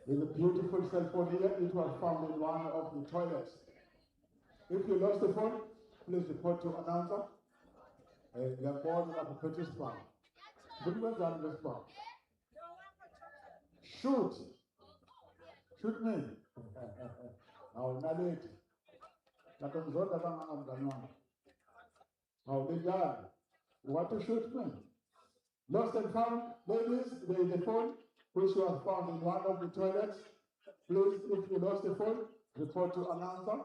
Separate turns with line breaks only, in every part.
There's a beautiful cell phone here. It was found in one of the toilets. If you lost the phone, please report to announcer. The board of the participant. Shoot. Shoot me. Now, Nalit. Now, the guy. You want to shoot me? Lost and found, ladies, there is a phone which was found in one of the toilets. Please, if you lost the phone, report to announcer.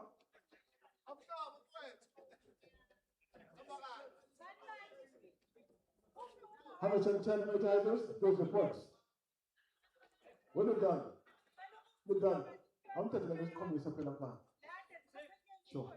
How much and 10 meters? Those reports. What have you done? We're done. I'm telling you, let's come with something like that. Sure.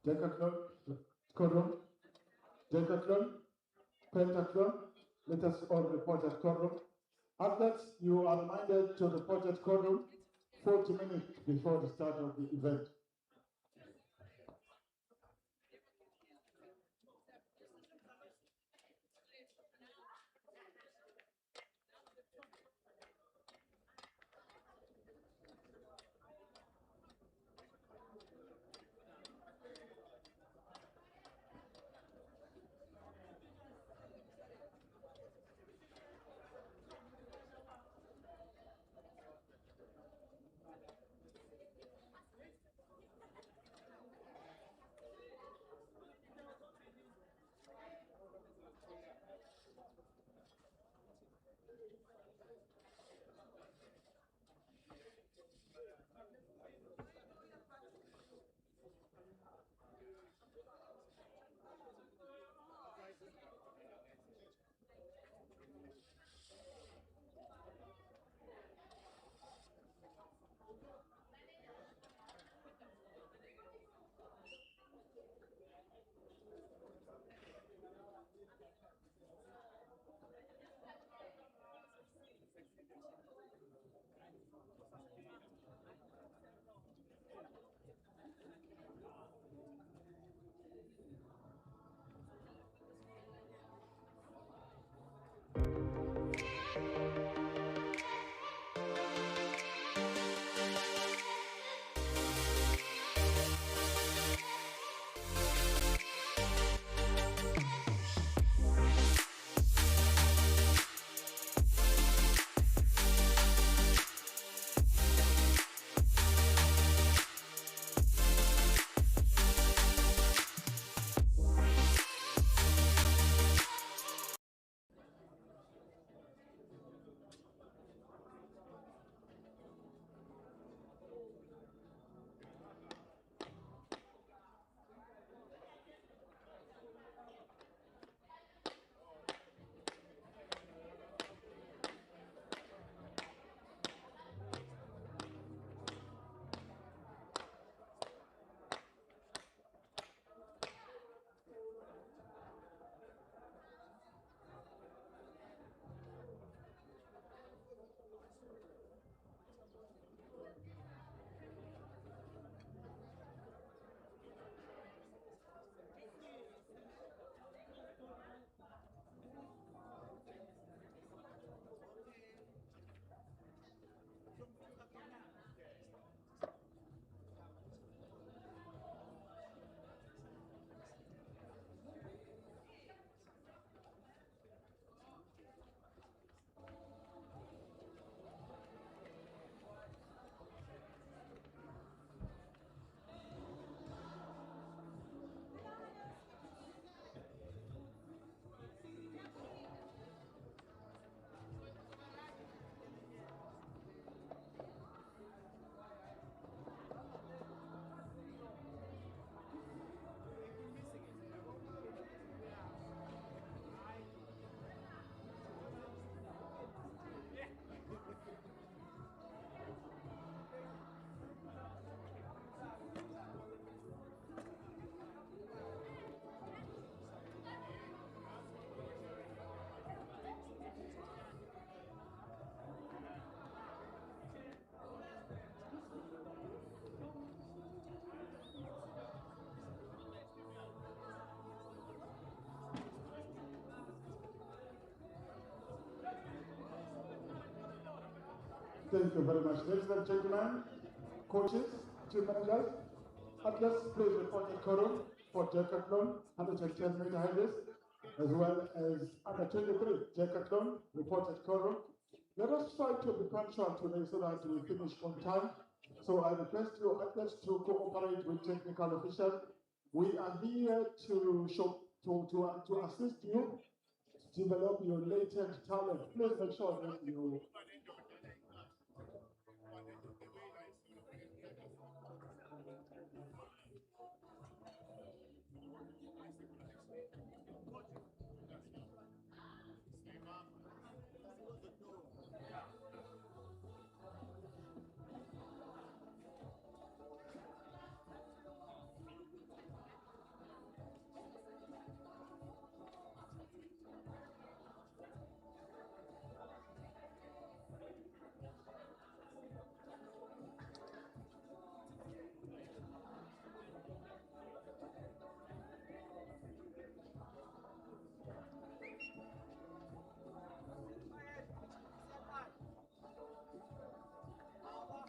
Decathlon, Decathlon, pentathlon. Let us all report at quorum. Athletes, you are reminded to report at quorum 40 minutes before the start of the event. Thank you very much. Ladies and gentlemen, coaches, team managers, athletes, please report a quorum for Decathlon 110-meter high disc, as well as under 23 Decathlon reported quorum. Let us try to be punctual today so that we finish on time. So I request you athletes to cooperate with technical officials. We are here to assist you to develop your latent talent. Please make sure that you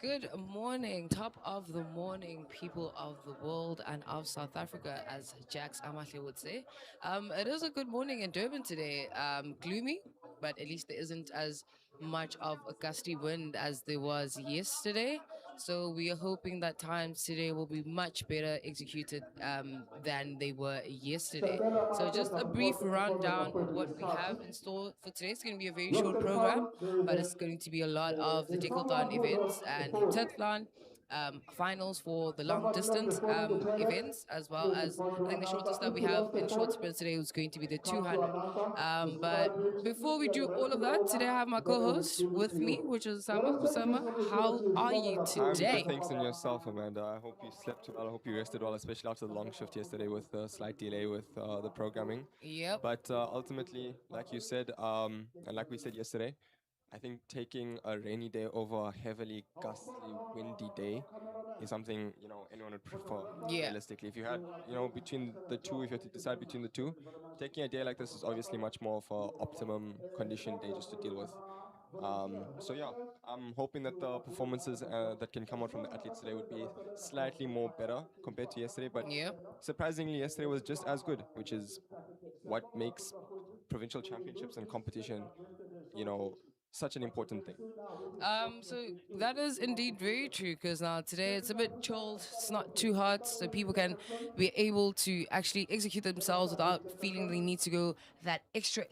Good morning, top of the morning, people of the world and of South Africa, as Jax Amahle would say. It is a good morning in Durban today. Gloomy, but at least there isn't as much of a gusty wind as there was yesterday. So we are hoping that times today will be much better executed than they were yesterday. So just a brief rundown of what we have in store for today. It's going to be a very short program, but it's going to be a lot of the Decathlon events and pentathlon. Finals for the long distance events, as well as I think the shortest that we have in short sprints today was going to be the 200. But before we do all of that, today I have my co-host with me, which is Sama. Sama, how are you
I'm
today?
good, thanks, and yourself, Amanda. I hope you slept well. I hope you rested well, especially after the long shift yesterday with the slight delay with the programming.
Yep.
But ultimately, like you said, and like we said yesterday, I think taking a rainy day over a heavily gustly, windy day is something anyone would prefer.
Yeah.
Realistically, if you had between the two, if you had to decide between the two, taking a day like this is obviously much more of a optimum condition day just to deal with. So yeah, I'm hoping that the performances that can come out from the athletes today would be slightly more better compared to yesterday. But
Yep.
surprisingly, yesterday was just as good, which is what makes provincial championships and competition, you know, such an important thing.
So that is indeed very true because now today it's a bit chilled. It's not too hot, so people can be able to actually execute themselves without feeling they need to go that extra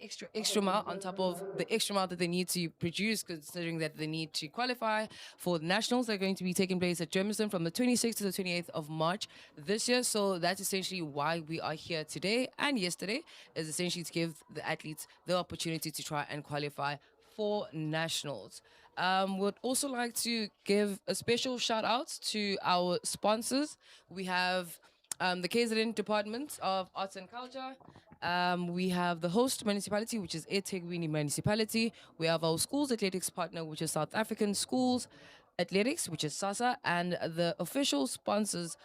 mile on top of the extra mile that they need to produce, considering that they need to qualify for the nationals that are going to be taking place at Germiston from the 26th to the 28th of March this year. So that's essentially why we are here today and yesterday, is essentially to give the athletes the opportunity to try and qualify for nationals. Would also like to give a special shout out to our sponsors. We have the KZN Department of Arts and Culture. We have the host municipality, which is eThekwini Municipality. We have our schools athletics partner, which is South African Schools Athletics, which is SASA, and the official sponsors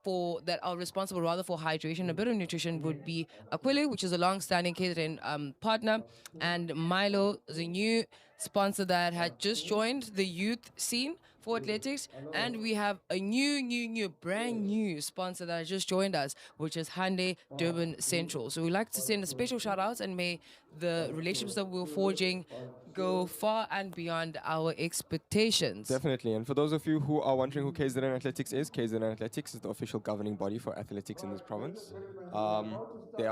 for that are responsible rather for hydration and a bit of nutrition would be Aquile, which is a long-standing KZN partner, and Milo, the new sponsor that had just joined the youth scene for athletics, and we have a brand new sponsor that has just joined us, which is Hyundai Durban Central. So we'd like to send a special shout out, and may the relationships that we're forging go far and beyond our expectations.
Definitely. And for those of you who are wondering who KZN Athletics is, KZN Athletics is the official governing body for athletics in this province. They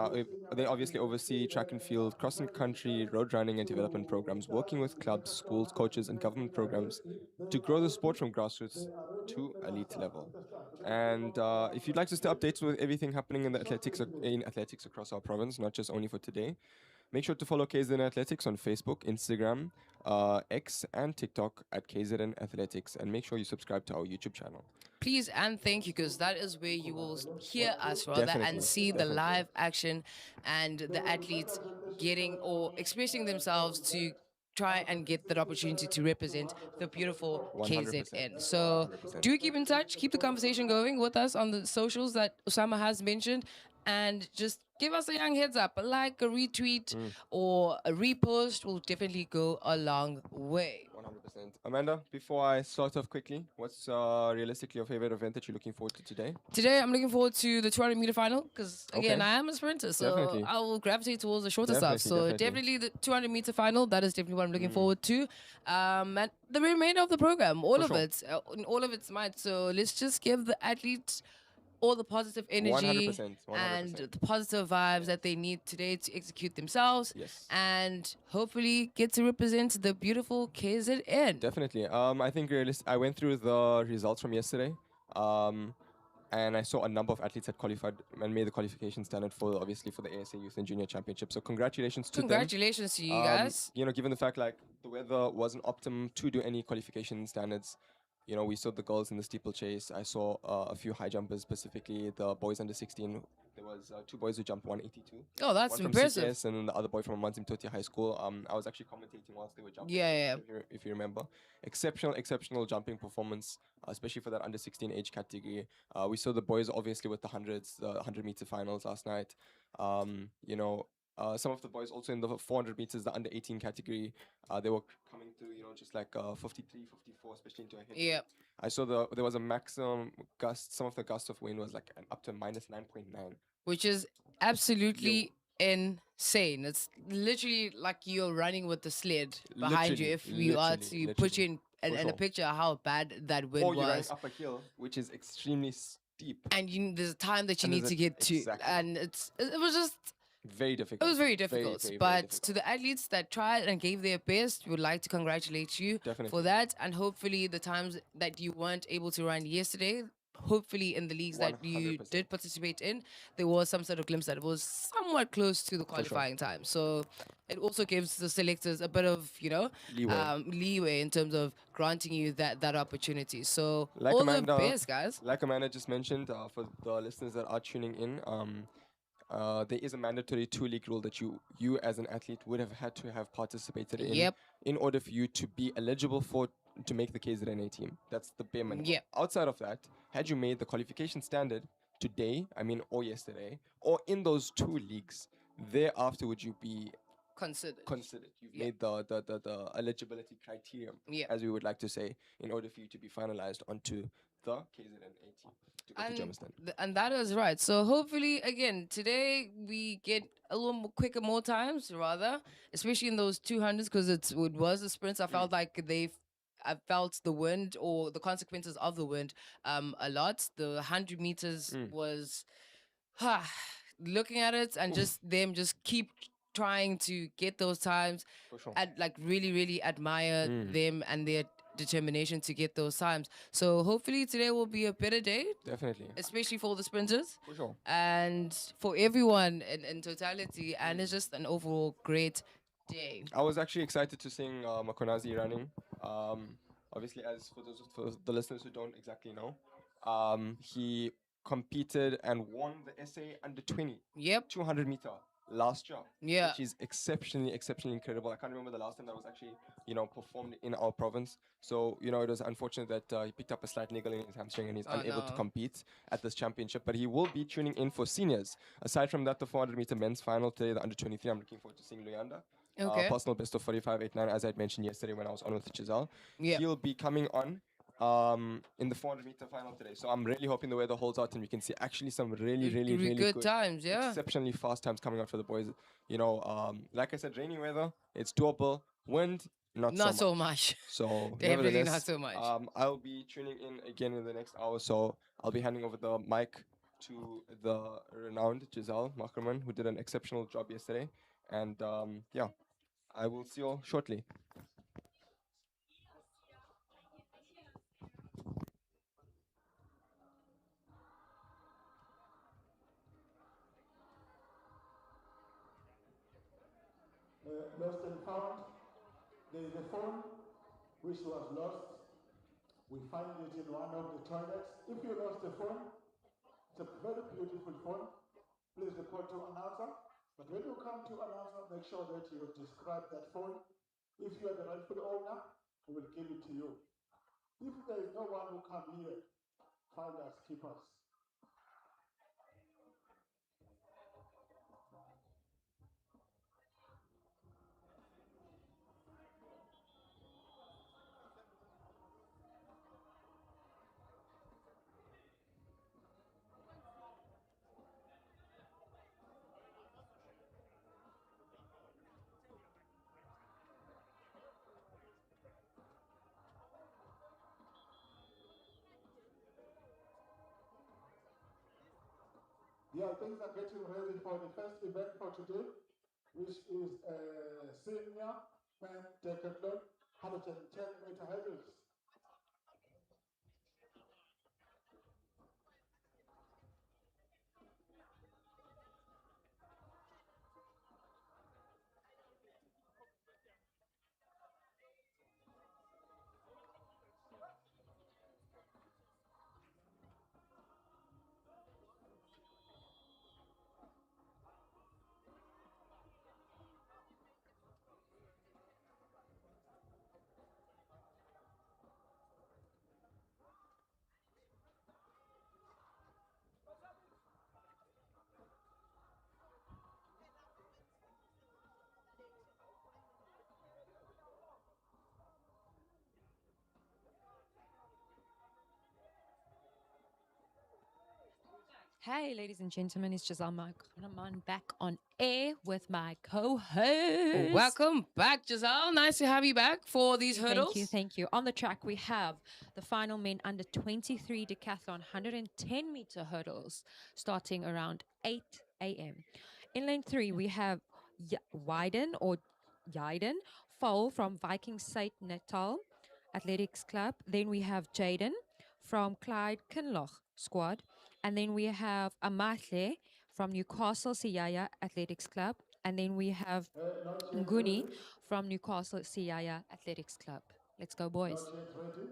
obviously oversee track and field, cross and country, road running, and development programs, working with clubs, schools, coaches, and government programs to grow the sport from grassroots to elite level. And if you'd like to stay updated with everything happening in athletics across our province, not just only for today, make sure to follow KZN Athletics on Facebook, Instagram, X, and TikTok at KZN Athletics, and make sure you subscribe to our YouTube channel.
Please and thank you, because that is where you will hear us rather
Definitely,
and see the live action and the athletes getting or expressing themselves to try and get that opportunity to represent the beautiful
100%.
KZN. So
100%.
do keep in touch, keep the conversation going with us on the socials that Osama has mentioned, and just give us a young heads up. A like, a retweet,
Mm.
or a repost will definitely go a long way.
100%. Amanda, before I start off quickly, what's realistically your favorite event that you're looking forward to today?
Today, I'm looking forward to the 200-meter final because, again,
Okay.
I am a sprinter, so
Definitely.
I will gravitate towards the shorter stuff.
Definitely,
So,
definitely.
definitely the 200-meter final, that is definitely what I'm looking
Mm.
forward to. And the remainder of the program, all
For
of
sure.
it, in all of its might. So, let's just give the athletes all the positive energy
100%.
and
100%.
the positive vibes that they need today to execute themselves.
Yes.
And hopefully get to represent the beautiful KZN.
Definitely. I think I went through the results from yesterday. And I saw a number of athletes had qualified and made the qualification standard for obviously for the ASA Youth and Junior Championship. So congratulations to them.
Congratulations to you guys.
You know, given the fact like the weather wasn't optimum to do any qualification standards, you know, we saw the girls in the steeplechase. I saw a few high jumpers, specifically the boys under 16. There was two boys who jumped 182.
Oh, that's
One from
impressive.
CTS and then the other boy from Manzim Toti High School. I was actually commentating whilst they were jumping.
Yeah.
If you remember, exceptional jumping performance, especially for that under 16 age category. We saw the boys obviously with the hundreds, the 100-meter finals last night. You know, some of the boys also in the 400 meters, the under 18 category, they were coming through, you know, just like 53, 54, especially into a hit.
Yeah.
I saw there was a maximum gust. Some of the gusts of wind was like up to minus 9.9.
Which is absolutely insane. It's literally like you're running with the sled behind you. If we are to put you in a picture of how bad that wind
or you're running
was.
up a hill, which is extremely steep.
And there's a time that you need to get to. And it was just
very difficult.
It was very difficult.
Very
but
difficult.
to the athletes that tried and gave their best, we would like to congratulate you for that. And hopefully the times that you weren't able to run yesterday, hopefully in the leagues 100%. That you did participate in, there was some sort of glimpse that it was somewhat close to the qualifying time. So it also gives the selectors a bit of, you know, leeway in terms of granting you that opportunity. So
like
all
Amanda,
the best, guys.
Like Amanda just mentioned, for the listeners that are tuning in, there is a mandatory 2-league rule that you as an athlete would have had to have participated in order for you to be eligible to make the KZNA team. That's the bare minimum. Outside of that, had you made the qualification standard today, or yesterday, or in those 2 leagues, thereafter would you be considered. You've made the eligibility criterion, as we would like to say, in order for you to be finalized onto the KZNA team.
And that is right. So hopefully, again, today we get a little more quicker, more times, rather, especially in those 200s, because it was the sprints. I felt like I felt the wind or the consequences of the wind a lot. The 100 meters was looking at it and just keep trying to get those times. I'd like really admire them and their determination to get those times. So hopefully today will be a better day.
Definitely.
Especially for the sprinters.
For sure.
And for everyone in totality. And it's just an overall great day.
I was actually excited to sing Makonazi running. Obviously, as for the listeners who don't exactly know, he competed and won the SA under 20. 200 meter last year. Which is exceptionally incredible. I can't remember the last time that was actually, performed in our province. So, it was unfortunate that he picked up a slight niggle in his hamstring and he's unable to compete at this championship. But he will be tuning in for seniors. Aside from that, the 400 meter men's final today, the under 23, I'm looking forward to seeing Luyanda. Personal best of 45.89, as I had mentioned yesterday when I was on with Giselle. He'll be coming on in the 400 meter final today. So I'm really hoping the weather holds out and we can see actually some really good
times,
exceptionally fast times coming out for the boys. Like I said, rainy weather, it's doable. Wind, not so much. So
definitely not so much.
I'll be tuning in again in the next hour. So I'll be handing over the mic to the renowned Giselle Macherman, who did an exceptional job yesterday. And I will see you all shortly.
Lost and found. There is a phone which was lost. We find it in one of the toilets. If you lost a phone, it's a very beautiful phone. Please report to announcer. But when you come to announcer, make sure that you describe that phone. If you are the rightful owner, we will give it to you. If there is no one who come here, find us, keep us. Yeah, things are getting ready for the first event for today, which is senior men decathlon 110-meter hurdles.
Hey, ladies and gentlemen, it's Giselle Mark back on air with my co-host.
Welcome back, Giselle. Nice to have you back for these hurdles.
Thank you. On the track, we have the final men under 23 decathlon 110-meter hurdles starting around 8 a.m. In lane 3, we have Jaden Foal from Viking Site Natal Athletics Club. Then we have Jaden from Clyde Kinloch squad. And then we have Amahle from Newcastle Siyaya Athletics Club. And then we have Nguni from Newcastle Siyaya Athletics Club. Let's go, boys.
Not yet ready.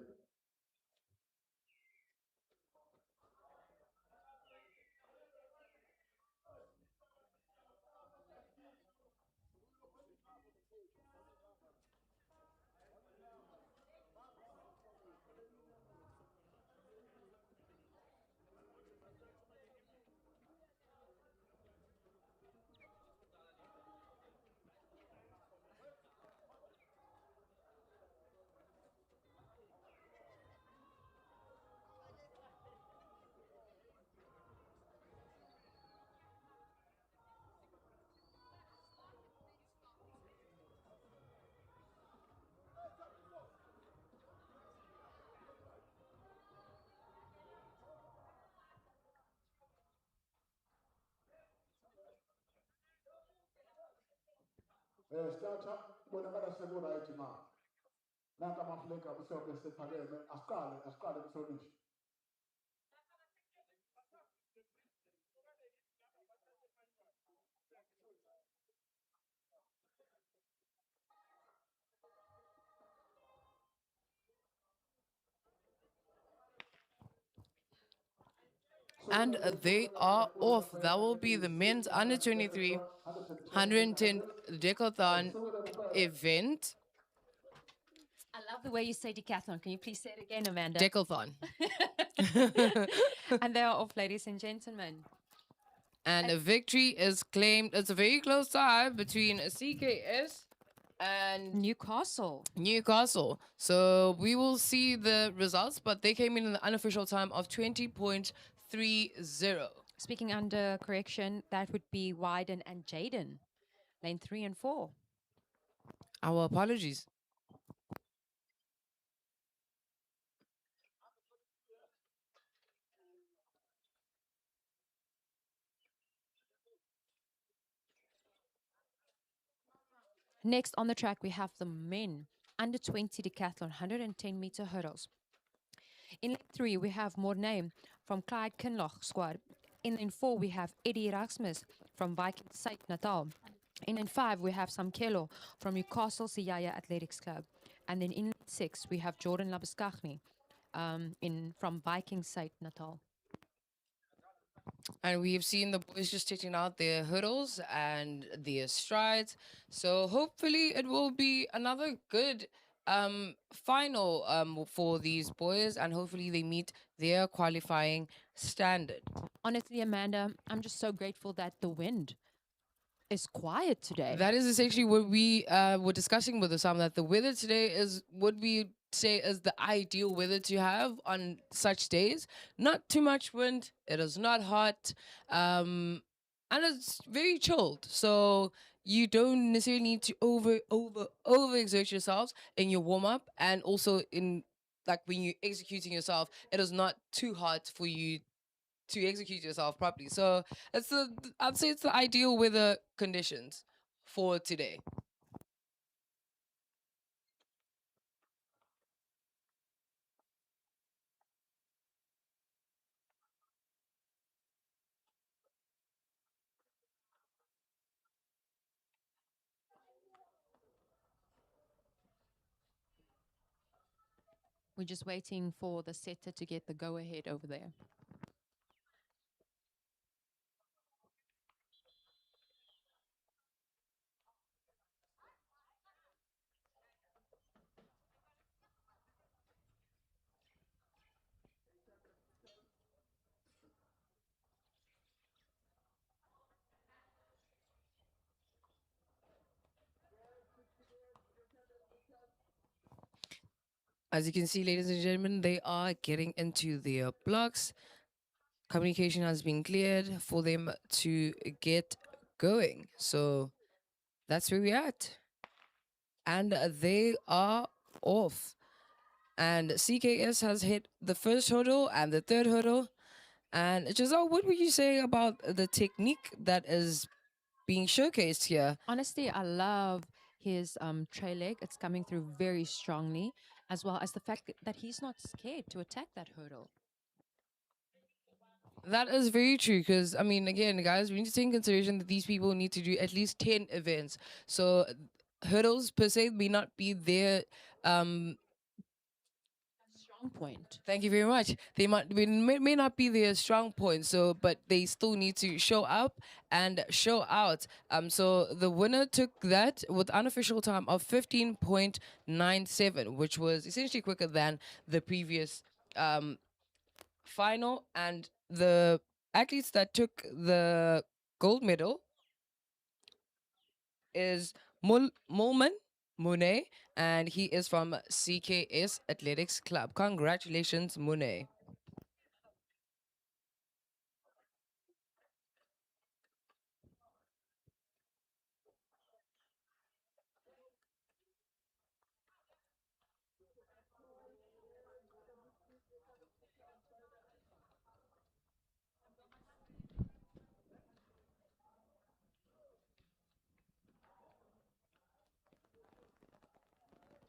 Starter, bonakala sekurayithi na. Nanka amafleka mhlophe sephakeme asiqale kusonisha.
And they are off. That will be the men's under 23 110 decathlon event.
I love the way you say decathlon. Can you please say it again, Amanda?
Decathlon.
And they are off, ladies and gentlemen.
And a victory is claimed. It's a very close tie between CKS and
Newcastle.
So we will see the results, but they came in the unofficial time of 20.30.
Speaking under correction, that would be Wyden and Jaden, lane 3 and 4.
Our apologies.
Next on the track, we have the men under 20 decathlon 110-meter hurdles. In lane 3, we have Mornay from Clyde Kinloch squad. In lane 4, we have Eddie Rasmus from Viking Site Natal. In lane 5, we have Samkelo from Newcastle Siyaya Athletics Club. And then in lane 6, we have Jordan Labuskaghni from Viking Site Natal.
And we've seen the boys just taking out their hurdles and their strides. So hopefully it will be another good final for these boys, and hopefully they meet their qualifying standard.
Honestly, Amanda, I'm just so grateful that the wind is quiet today.
That is essentially what we were discussing with Osam, that the weather today is what we say is the ideal weather to have on such days. Not too much wind, it is not hot, and it's very chilled. So you don't necessarily need to over exert yourselves in your warm up, and also in like when you're executing yourself, it is not too hot for you to execute yourself properly. So I'd say it's the ideal weather conditions for today.
We're just waiting for the setter to get the go ahead over there.
As you can see, ladies and gentlemen, they are getting into their blocks. Communication has been cleared for them to get going. So that's where we're at. And they are off. And CKS has hit the first hurdle and the third hurdle. And Giselle, what would you say about the technique that is being showcased here?
Honestly, I love his trail leg. It's coming through very strongly, as well as the fact that he's not scared to attack that hurdle.
That is very true because, I mean, again, guys, we need to take in consideration that these people need to do at least 10 events. So, hurdles per se may not be their
Strong point.
thank you very much. May not be their strong point, so but they still need to show up and show out. So the winner took that with unofficial time of 15.97, which was essentially quicker than the previous final. And the athletes that took the gold medal is Mulman Monet, and he is from CKS Athletics Club. Congratulations, Monet.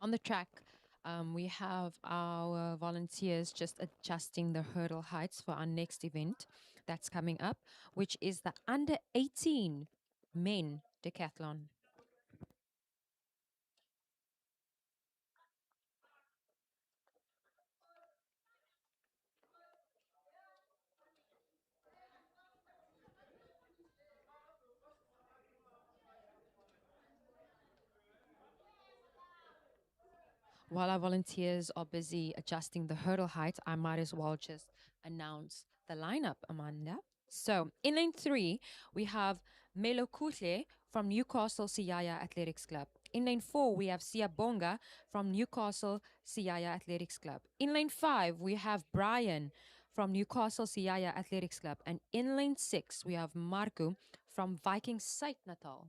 On the track, we have our volunteers just adjusting the hurdle heights for our next event that's coming up, which is the under 18 men decathlon. While our volunteers are busy adjusting the hurdle height, I might as well just announce the lineup, Amanda. So, in lane 3, we have Melo Kutle from Newcastle Siyaya Athletics Club. In lane 4, we have Sia Bonga from Newcastle Siyaya Athletics Club. In lane 5, we have Brian from Newcastle Siyaya Athletics Club. And in lane 6, we have Marco from Viking Site Natal.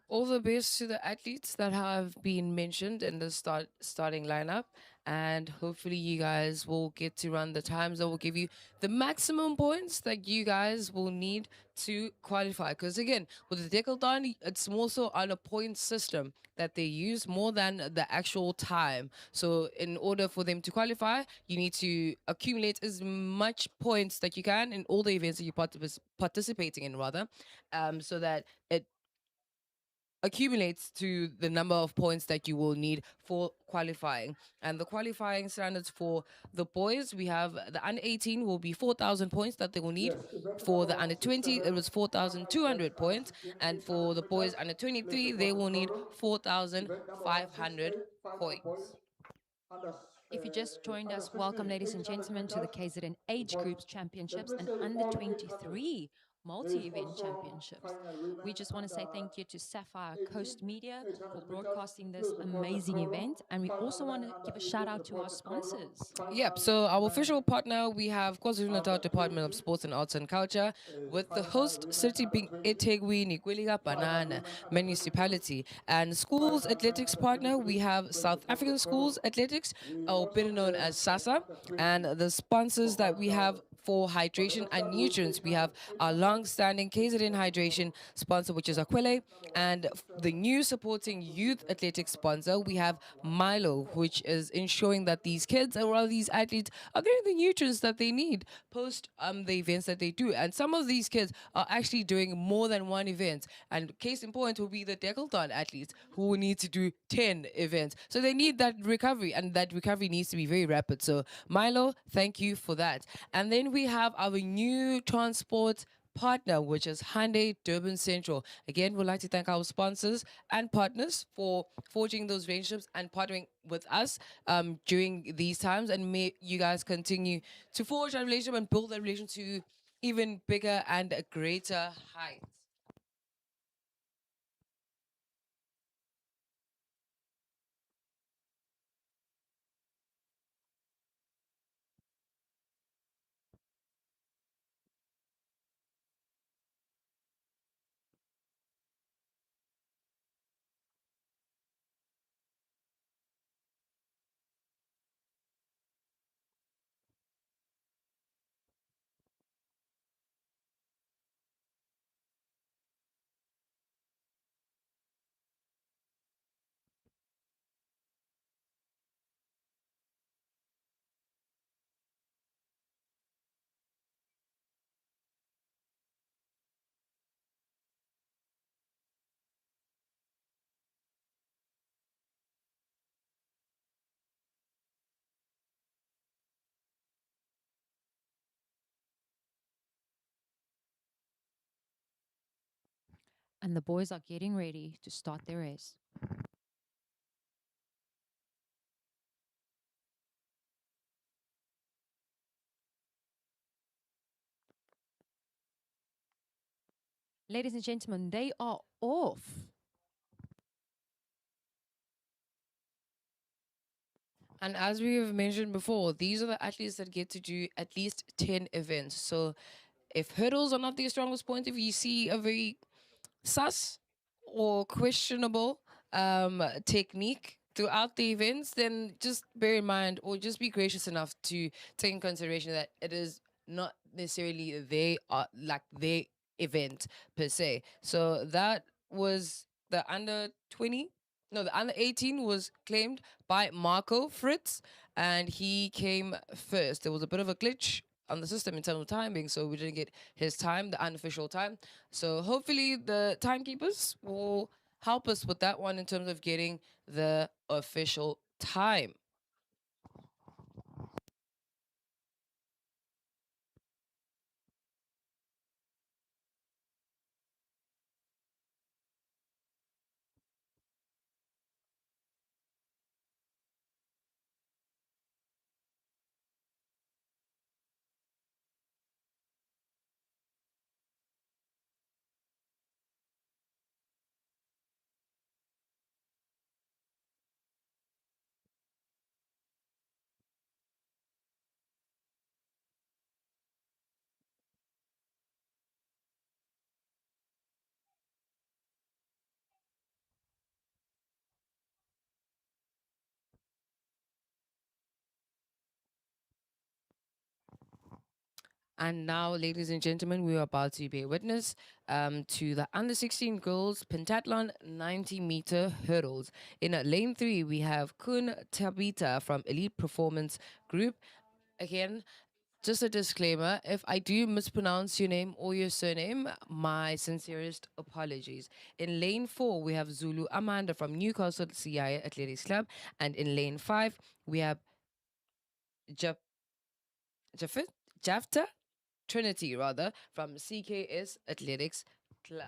All the best to the athletes that have been mentioned in the starting lineup, and hopefully you guys will get to run the times that will give you the maximum points that you guys will need to qualify. Because again, with the Decathlon, it's more so on a point system that they use more than the actual time. So in order for them to qualify, you need to accumulate as much points that you can in all the events that you're participating in, rather, so that it accumulates to the number of points that you will need for qualifying. And the qualifying standards for the boys, we have the under 18 will be 4,000 points that they will need. For the under 20, it was 4,200 points. And for the boys under 23, they will need 4,500 points.
If you just joined us, welcome, ladies and gentlemen, to the KZN Age Groups Championships and Under 23 Multi-Event Championships. We just want to say thank you to Sapphire Coast Media for broadcasting this amazing event. And we also want to give a shout out to our sponsors.
Yep, so our official partner, we have KwaZulu-Natal Department of Sports and Arts and Culture, with the host city being eThekwini, Nikweliga Banana Municipality. And schools athletics partner, we have South African Schools Athletics, or better known as SASA. And the sponsors that we have for hydration and nutrients, we have our long-standing KZN hydration sponsor, which is Aquile, and the new supporting youth athletics sponsor, we have Milo, which is ensuring that these kids or all these athletes are getting the nutrients that they need post the events that they do. And some of these kids are actually doing more than one event. And case in point will be the Decathlon athletes who need to do 10 events. So they need that recovery, and that recovery needs to be very rapid. So Milo, thank you for that. And then we have our new transport partner, which is Hyundai Durban Central. Again, we'd like to thank our sponsors and partners for forging those relationships and partnering with us during these times. And may you guys continue to forge that relationship and build that relationship to even bigger and greater heights.
And the boys are getting ready to start their race. Ladies and gentlemen, they are off.
And as we have mentioned before, these are the athletes that get to do at least 10 events. So if hurdles are not their strongest point, if you see a very sus or questionable technique throughout the events, then just bear in mind or just be gracious enough to take in consideration that it is not necessarily their event per se. So that was the under 20. No, the under 18 was claimed by Marco Fritz, and he came first. There was a bit of a glitch on the system in terms of timing, so we didn't get his time, the unofficial time. So hopefully the timekeepers will help us with that one in terms of getting the official time. And now, ladies and gentlemen, we are about to bear witness to the under 16 girls pentathlon 90-meter hurdles. In lane 3, we have Kun Tabita from Elite Performance Group. Again, just a disclaimer, if I do mispronounce your name or your surname, my sincerest apologies. In lane 4, we have Zulu Amanda from Newcastle CIA Athletics Club. And in lane 5, we have Jaf- Jafit? Jafta? Trinity, rather, from CKS Athletics Club.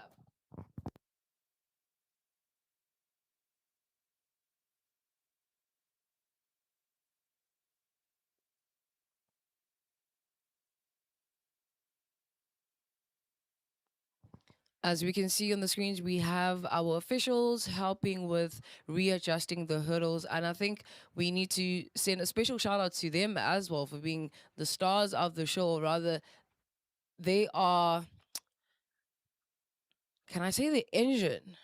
As we can see on the screens, we have our officials helping with readjusting the hurdles. And I think we need to send a special shout out to them as well for being the stars of the show. Or rather, they are, can I say, the engine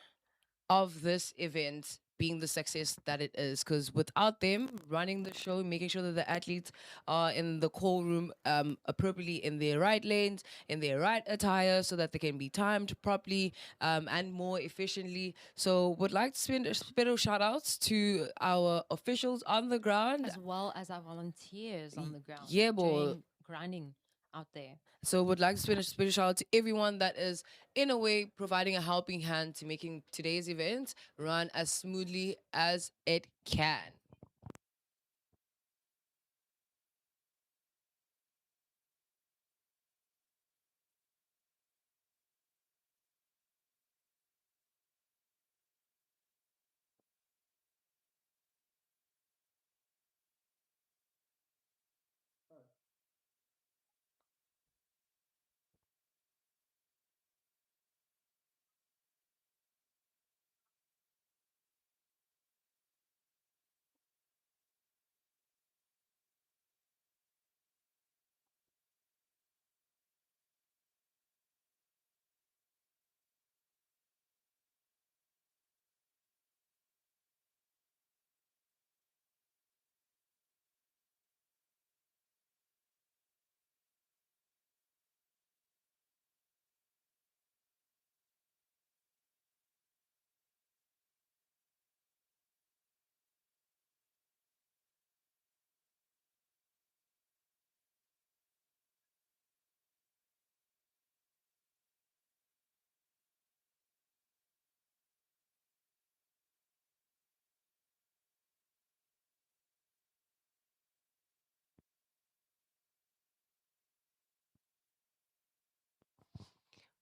of this event being the success that it is. Because without them running the show, making sure that the athletes are in the call room appropriately in their right lanes, in their right attire, so that they can be timed properly and more efficiently. So, would like to send a special shout outs to our officials on the ground.
as well as our volunteers on the ground
Yeah, boy.
doing grinding out there.
So would like to send a special shout out to everyone that is in a way providing a helping hand to making today's event run as smoothly as it can.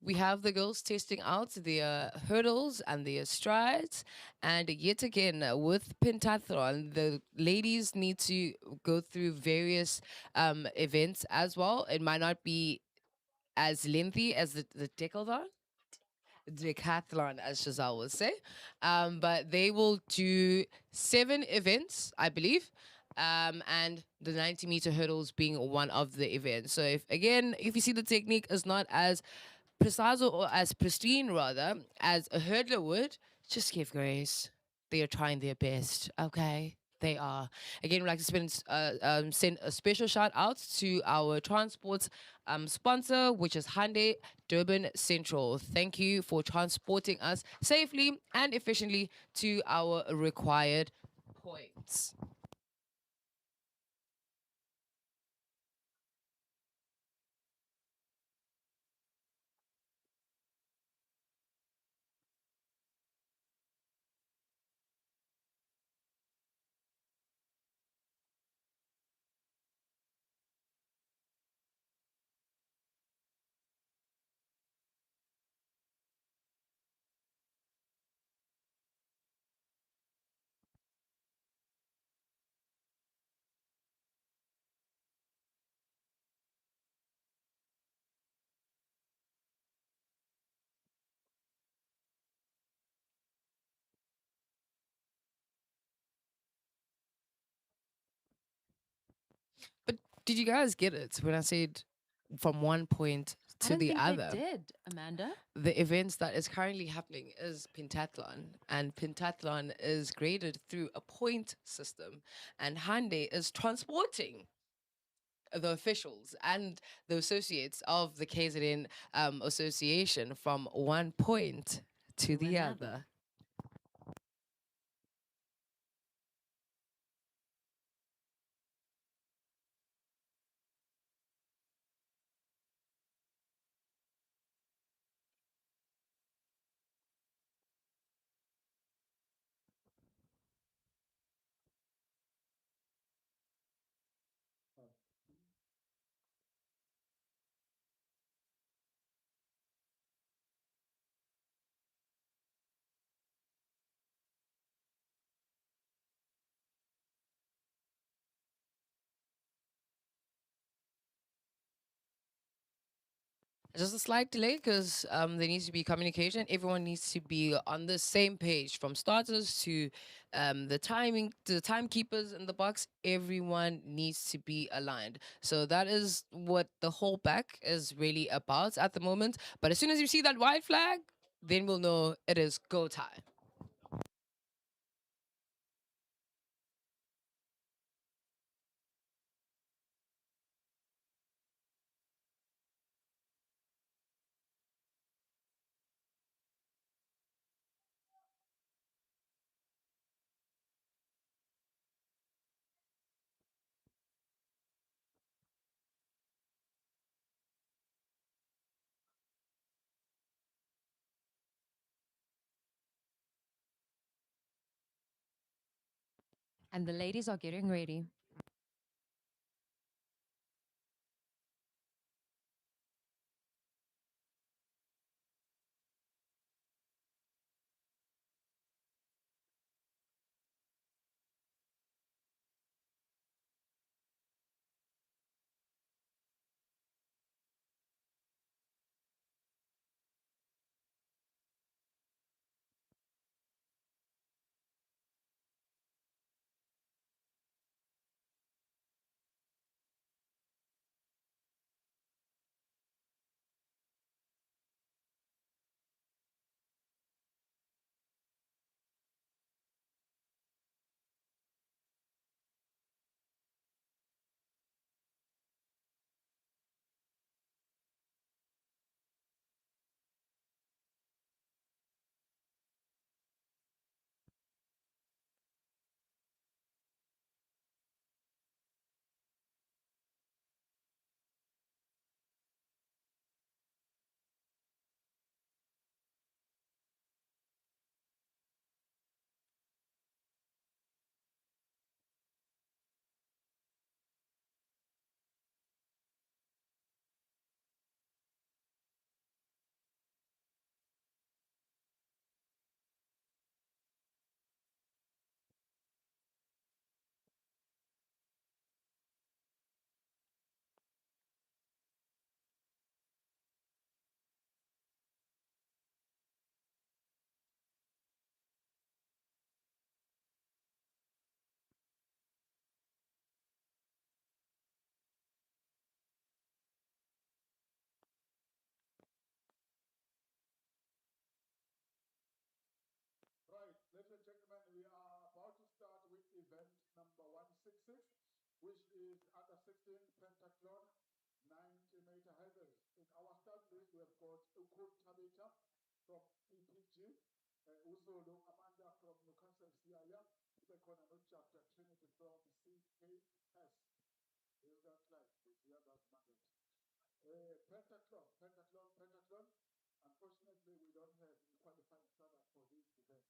We have the girls testing out their hurdles and their strides. And yet again, with pentathlon, the ladies need to go through various events as well. It might not be as lengthy as the decathlon, as Shazal will say. But they will do 7 events, I believe. And the 90-meter hurdles being one of the events. So if you see the technique is not as precise or as pristine rather as a hurdler would, just give grace. They are trying their best, okay? They are. Again, we'd like to send a special shout out to our transport sponsor, which is Hyundai Durban Central. Thank you for transporting us safely and efficiently to our required points. But did you guys get it when I said from one point
I
to
don't
the
think
other?
they did, Amanda.
The events that is currently happening is pentathlon, and pentathlon is graded through a point system, and Hyundai is transporting the officials and the associates of the KZN association from one point to the
another.
other. Just a slight delay because there needs to be communication. Everyone needs to be on the same page, from starters to the timing, to the timekeepers in the box. Everyone needs to be aligned. So that is what the whole back is really about at the moment. But as soon as you see that white flag, then we'll know it is go time.
And the ladies are getting ready.
Right, ladies and gentlemen, we are about to start with event number 166, which is under 16 pentathlon 90-meter hurdles. In our start list, we have got Ukun Tabita from EPG, Usolo Amanda from Newcastle CIA, Bekona Chapter Trinity from CKS. Is that right? Yeah, that's Margaret. Pentathlon. Unfortunately, we don't have qualifying standard for this event.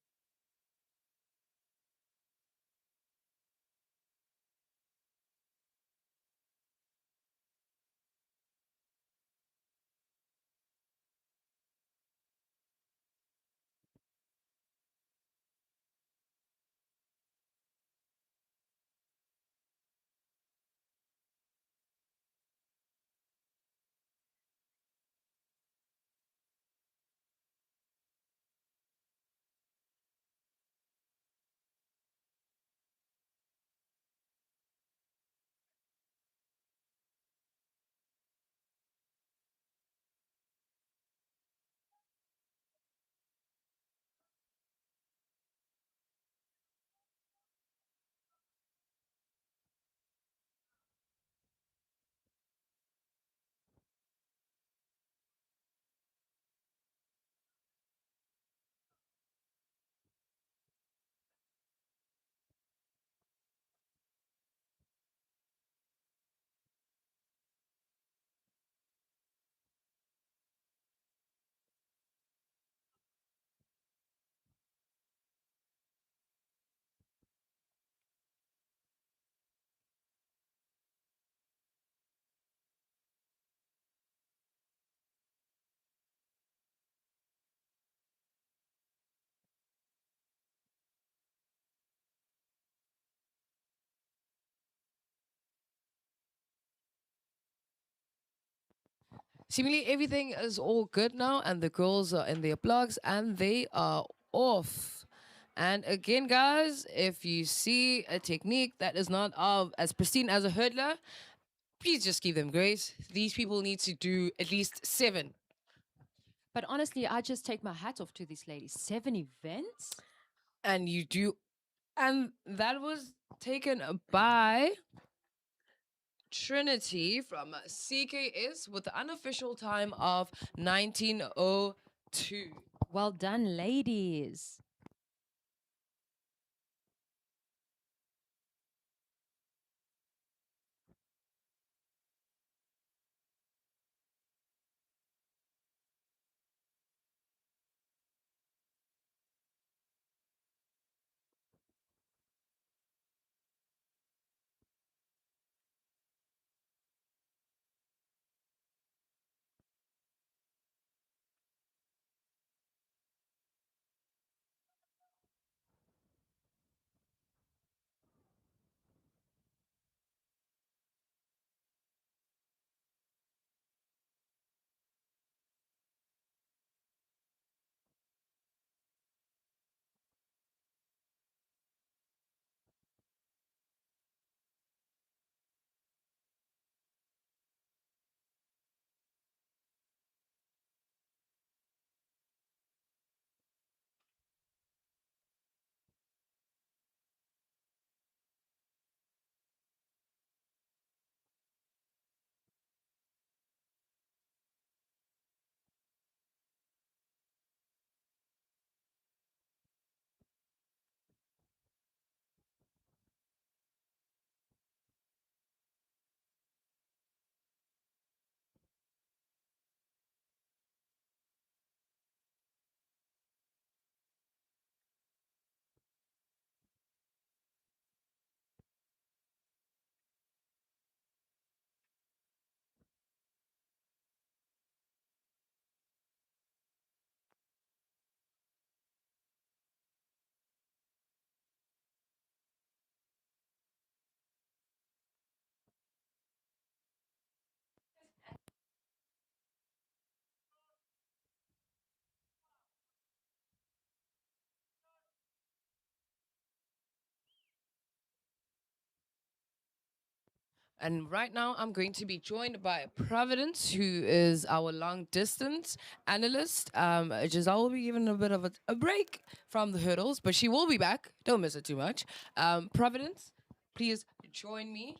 Seemingly everything is all good now, and the girls are in their plugs and they are off. And again, guys, if you see a technique that is not as pristine as a hurdler, please just give them grace. These people need to do at least 7.
But honestly, I just take my hat off to these ladies. 7 events?
And you do. And that was taken by Trinity from CKS with the unofficial time of 1902.
Well done, ladies.
And right now, I'm going to be joined by Providence, who is our long distance analyst. Giselle will be given a bit of a break from the hurdles, but she will be back. Don't miss it too much. Providence, please join me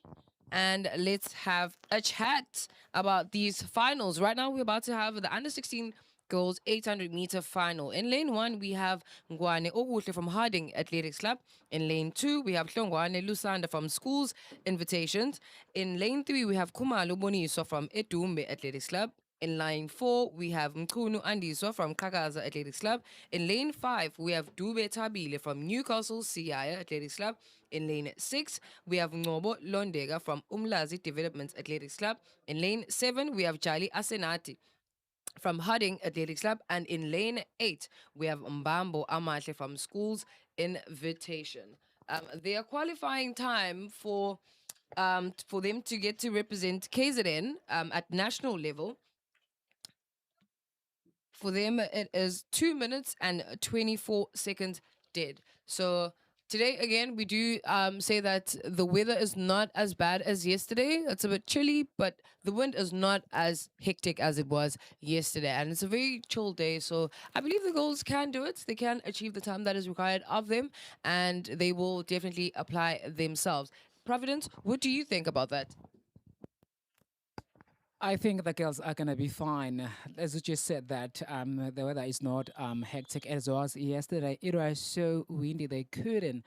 and let's have a chat about these finals. Right now, we're about to have the under 16 girls 800-meter final. In lane 1, we have Ngwane Ogutle from Harding Athletics Club. In lane 2, we have Hlongwane Lusanda from Schools Invitations. In lane 3, we have Kumalo Boniso from Etumbe Athletics Club. In lane 4, we have Mkunu Andiswa from Kagaza Athletics Club. In lane 5, we have Dube Tabile from Newcastle Siaya Athletics Club. In lane 6, we have Ngobo Londega from Umlazi Development Athletics Club. In lane 7, we have Charlie Asenati from Harding Athletics Club. And in lane 8, we have Mbambo Amatle from Schools Invitation. Their qualifying time for them to get to represent KZN at national level, for them it is 2 minutes and 24 seconds dead. So today again we do say that the weather is not as bad as yesterday. It's a bit chilly, but the wind is not as hectic as it was yesterday, and it's a very chill day. So I believe the girls can do it. They can achieve the time that is required of them, and they will definitely apply themselves. Providence, what do you think about that?
I think the girls are gonna be fine. As you just said, that the weather is not hectic as was yesterday. It was so windy they couldn't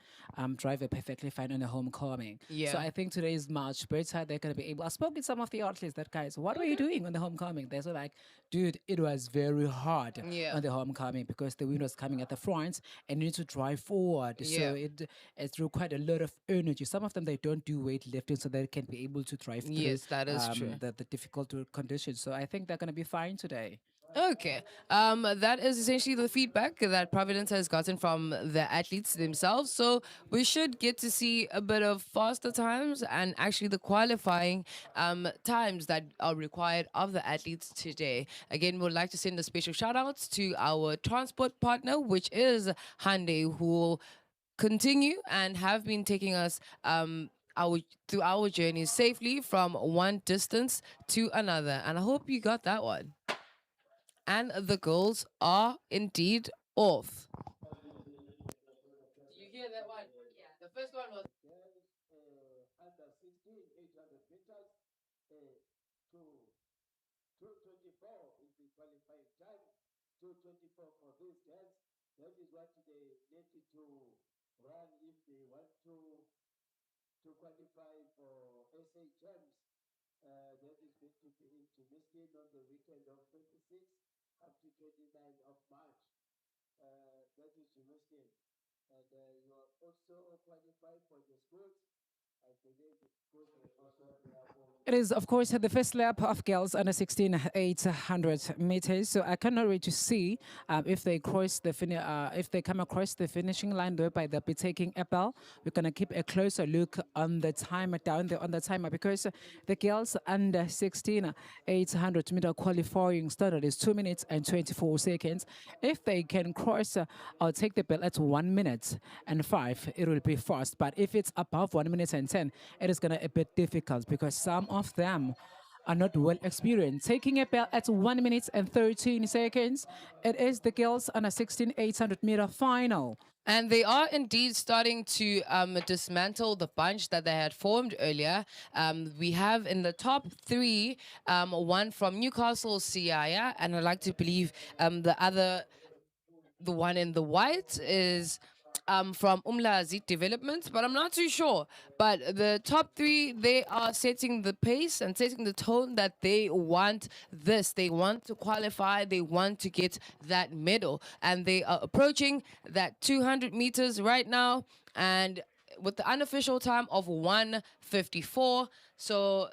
drive it perfectly fine on the homecoming.
Yeah.
So I think today is much better. They're gonna be able. I spoke with some of the athletes. That guys, what were you doing on the homecoming? They're so like, dude, it was very hard
Yeah.
on the homecoming because the wind was coming at the front and you need to drive forward.
Yeah.
So it required a lot of energy. Some of them they don't do weightlifting, so they can be able to drive through
Yes, that is true.
the difficult conditions. So I think they're going to be fine today.
Okay. That is essentially the feedback that Providence has gotten from the athletes themselves. So we should get to see a bit of faster times and actually the qualifying times that are required of the athletes today. Again, we'd like to send a special shout out to our transport partner, which is Hyundai, who will continue and have been taking us through our journey safely from one distance to another. And I hope you got that one. And the girls are indeed off. Did you hear that one? Yeah. The first one was
Under 16, 800 meters, to 224 is the qualifying time. 224 for these girls. That is what they need to run if they want to qualify for SA Champs. That is going to be in Tumiskin on the weekend of 26 up to 29 of March. That is Tumiskin. And you are also qualified for the schools. I believe the schools will also be able.
It is, of course, the first lap of girls under 16 800 meters. So I cannot wait to see if they if they come across the finishing line, whereby they'll be taking a bell. We're gonna keep a closer look on the timer down there on the timer because the girls under 16 800 meter qualifying standard is 2 minutes and 24 seconds. If they can cross or take the bell at 1 minute and 5, it will be fast. But if it's above 1 minute and 10, it is gonna be a bit difficult because some of them are not well experienced. Taking a bell at 1 minute and 13 seconds, it is the girls on a 16 800 meter final.
And they are indeed starting to dismantle the bunch that they had formed earlier. We have in the top 3 one from Newcastle Siaya, and I'd like to believe the one in the white is from Umlazi Development, but I'm not too sure. But the top 3, they are setting the pace and setting the tone that they want this. They want to qualify. They want to get that medal. And they are approaching that 200 meters right now. And with the unofficial time of 1:54. So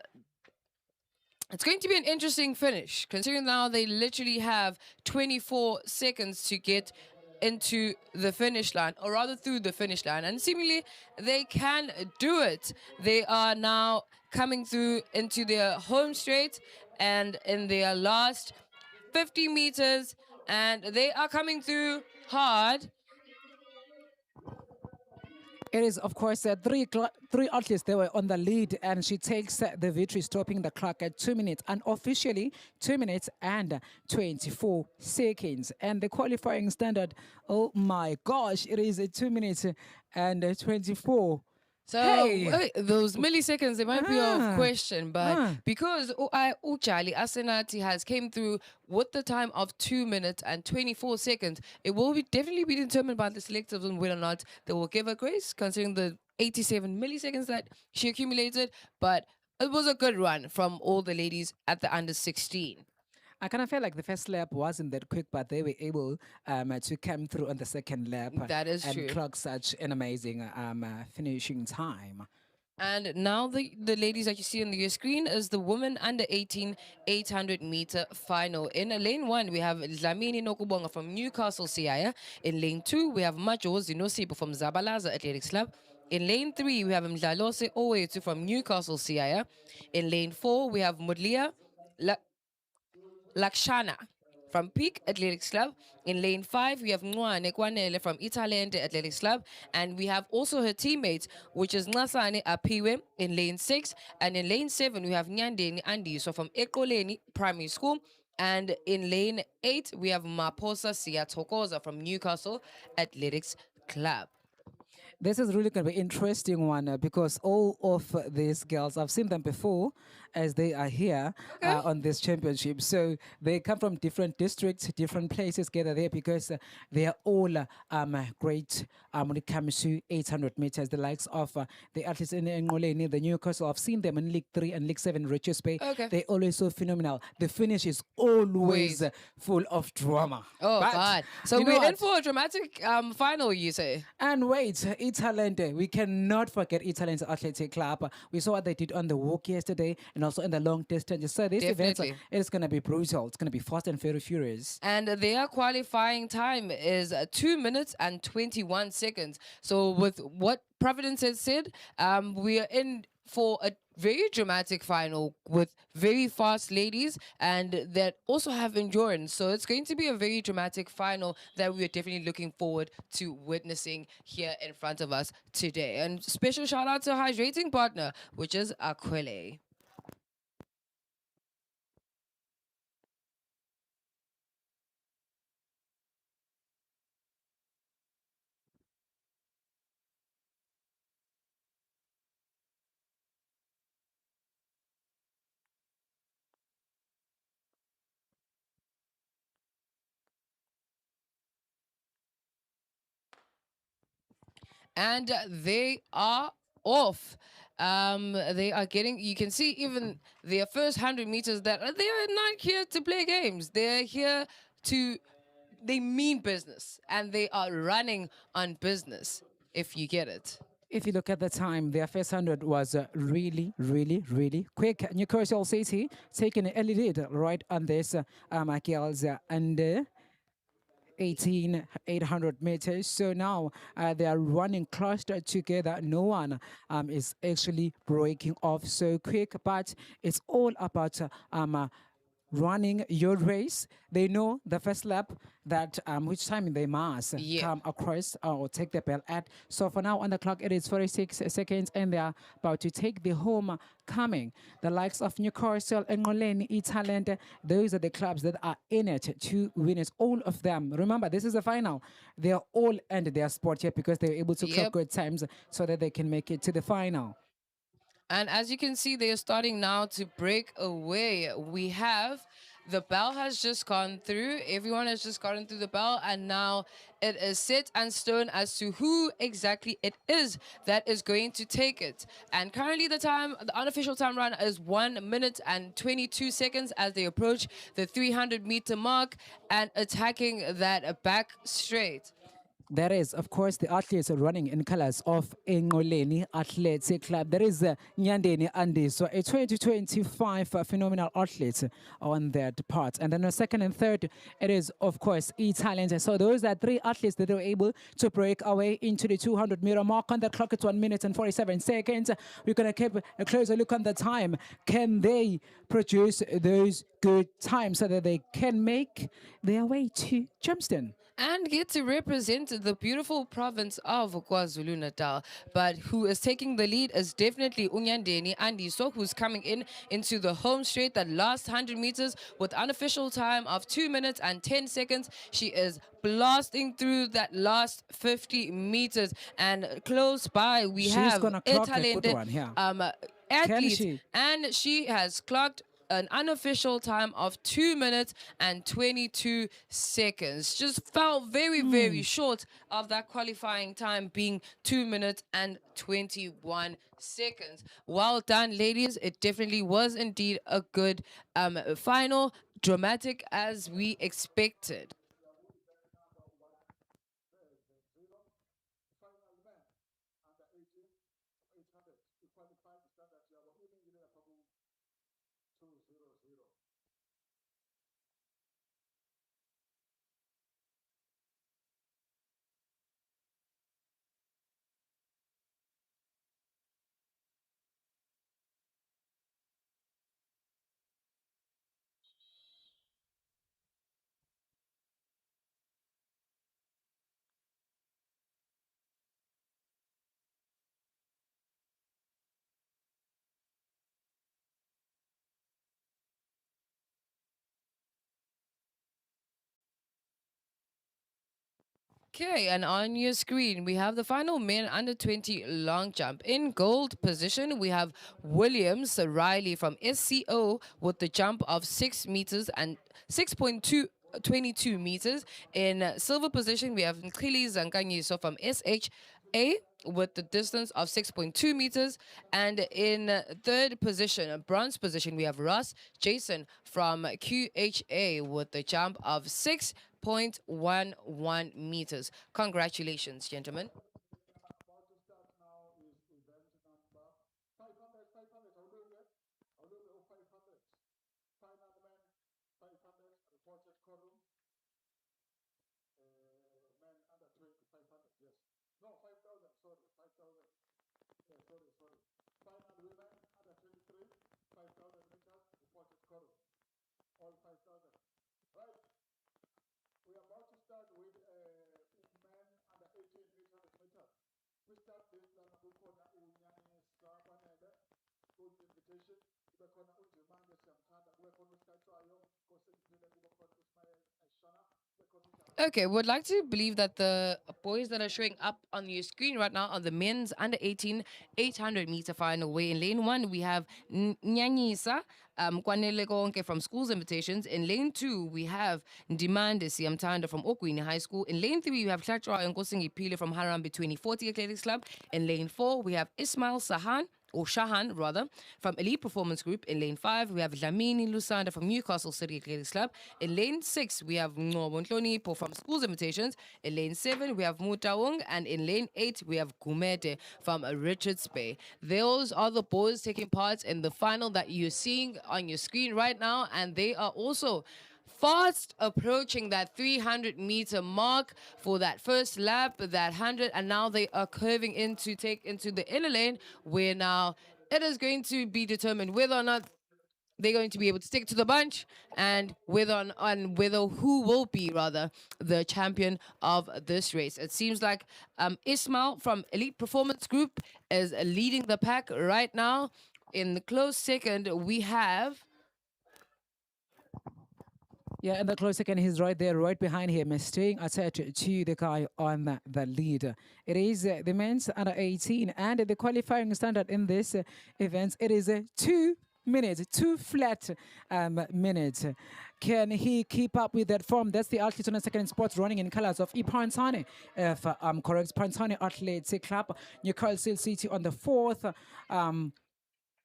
it's going to be an interesting finish, considering now they literally have 24 seconds to get into the finish line, or rather through the finish line, and seemingly they can do it. They are now coming through into their home straight and in their last 50 meters, and they are coming through hard.
It is, of course, three athletes. They were on the lead, and she takes the victory, stopping the clock at 2 minutes, unofficially 2 minutes and 24 seconds. And the qualifying standard, oh my gosh, it is 2 minutes and 24.
So
Hey!
those milliseconds, they might be of
Ah.
question, but because Uchali Asenati has came through with the time of 2 minutes and 24 seconds, it will definitely be determined by the selectives on whether or not they will give her grace, considering the 87 milliseconds that she accumulated. But it was a good run from all the ladies at the under 16.
I kind of felt like the first lap wasn't that quick, but they were able to come through on the second lap.
That is
and
true.
clock such an amazing finishing time.
And now the ladies that you see on your screen is the women under 18 800-meter final. In lane 1, we have Dlamini Nokubonga from Newcastle Siaya. In lane 2, we have Majoz Zinosipo from Zabalaza Athletics Club. In lane 3, we have Mdlalose Owetu from Newcastle Siaya. In lane 4, we have Mudlia Lakshana from Peak Athletics Club. In lane 5, we have Nwane Kwanele from Italente Athletics Club. And we have also her teammates, which is Nasane Apiwe in lane 6. And in lane 7, we have Nyandeni Andiso from Ekoleni Primary School. And in lane 8, we have Maposa Siatokoza from Newcastle Athletics Club.
This is really going to be an interesting one because all of these girls, I've seen them before as they are here on this championship. So they come from different districts, different places, gather there because they are all great when it comes to 800 meters. The likes of the athletes in Ngoleni, the Newcastle, I've seen them in League 3 and League 7 Richards Bay.
Okay.
They're always so phenomenal. The finish is always full of drama.
Oh,
But
God. So
you know
we're in
what?
for a dramatic final, you say?
And wait, Italente. We cannot forget Italente Athletic Club. We saw what they did on the walk yesterday and also in the long distance. So this event
Definitely.
is going to be brutal. It's going to be fast and very furious.
And their qualifying time is 2 minutes and 21 seconds. So with what Providence has said, we are in for a very dramatic final with very fast ladies and that also have endurance. So it's going to be a very dramatic final that we are definitely looking forward to witnessing here in front of us today. And special shout out to hydrating partner, which is Aquile. And they are off. They are getting, you can see even their first 100 meters that they are not here to play games. They're here to, they mean business and they are running on business, if you get it.
If you look at the time, their first 100 was really, really, really quick. Newcastle City taking an early lead right on this girls under 800 meters. So now they are running clustered together. No one is actually breaking off so quick, but it's all about running your race. They know the first lap that which time they must come across or take the bell at. So for now on the clock, it is 46 seconds and they are about to take the home coming. The likes of Newcastle and Ngoleni, Italente, those are the clubs that are in it to win it. All of them. Remember, this is the final. They are all in their sport here because they were able to clock good times so that they can make it to the final.
And as you can see, they are starting now to break away. We have, the bell has just gone through. Everyone has just gotten through the bell. And now it is set and stone as to who exactly it is that is going to take it. And currently the time, the unofficial time run is 1 minute and 22 seconds as they approach the 300-meter mark and attacking that back straight.
That is, of course, the athletes are running in colors of Ngoleni Athletic Club. There is Nyandeni Andi, so a 2025 phenomenal athletes on that part. And then the second and third, it is, of course, Italente. So those are three athletes that are able to break away into the 200-meter mark. On the clock, it's 1 minute and 47 seconds. We're going to keep a closer look on the time. Can they produce those good times so that they can make their way to Jamestown?
and get to represent the beautiful province of KwaZulu-Natal. But who is taking the lead is definitely Unyandeni Andiso, who's coming into the home straight, that last 100 meters with unofficial time of 2 minutes and 10 seconds. She is blasting through that last 50 meters, and close by we
She's
have
gonna clock a good
Italende,
one here.
athletes,
she?
and she has clocked an unofficial time of 2 minutes and 22 seconds. Just fell very short of that qualifying time being 2 minutes and 21 seconds. Well done, ladies. It definitely was indeed a good final, dramatic as we expected. Okay, and on your screen, we have the final men under 20 long jump. In gold position, we have Williams Riley from SCO with the jump of 6 meters and 6.22 meters. In silver position, we have Nkili Zankanyiso from SHA with the distance of 6.2 meters. And in third position, bronze position, we have Ross Jason from QHA with the jump of 6.11 meters. Congratulations, gentlemen. Okay, would like to believe that the boys that are showing up on your screen right now are the men's under 18 800 meter final, where in lane 1 we have Nyanyisa Kwanele Konke from Schools Invitations. In lane 2 we have Ndimande Siamtanda from Okwini High School. In lane 3 we have Klatwa Nkosingi Pile from Harambe 2040 Athletics Club. In lane 4 we have Ismail Sahan, or Shahan rather, from Elite Performance Group. In lane 5, we have Dlamini Lusanda from Newcastle City Athletics Club. In lane 6, we have Ngobontloni from Schools Invitations. In lane 7, we have Mutawung. And in lane 8, we have Gumete from Richards Bay. Those are the boys taking part in the final that you're seeing on your screen right now. And they are also fast approaching that 300 meter mark for that first lap, that 100, and now they are curving in to take into the inner lane, where now it is going to be determined whether or not they're going to be able to stick to the bunch, and whether who will be rather the champion of this race. It seems like Ismail from Elite Performance Group is leading the pack right now. In the close second, we have
Yeah, in the close second, he's right there, right behind him, staying attached to the guy on the lead. It is the men's under 18, and the qualifying standard in this event, it is 2 minutes, 2 flat minutes. Can he keep up with that form? That's the athlete on the second spot, running in colors of Ipantane, if I'm correct, Pantane Athletic Club, Newcastle City on the fourth.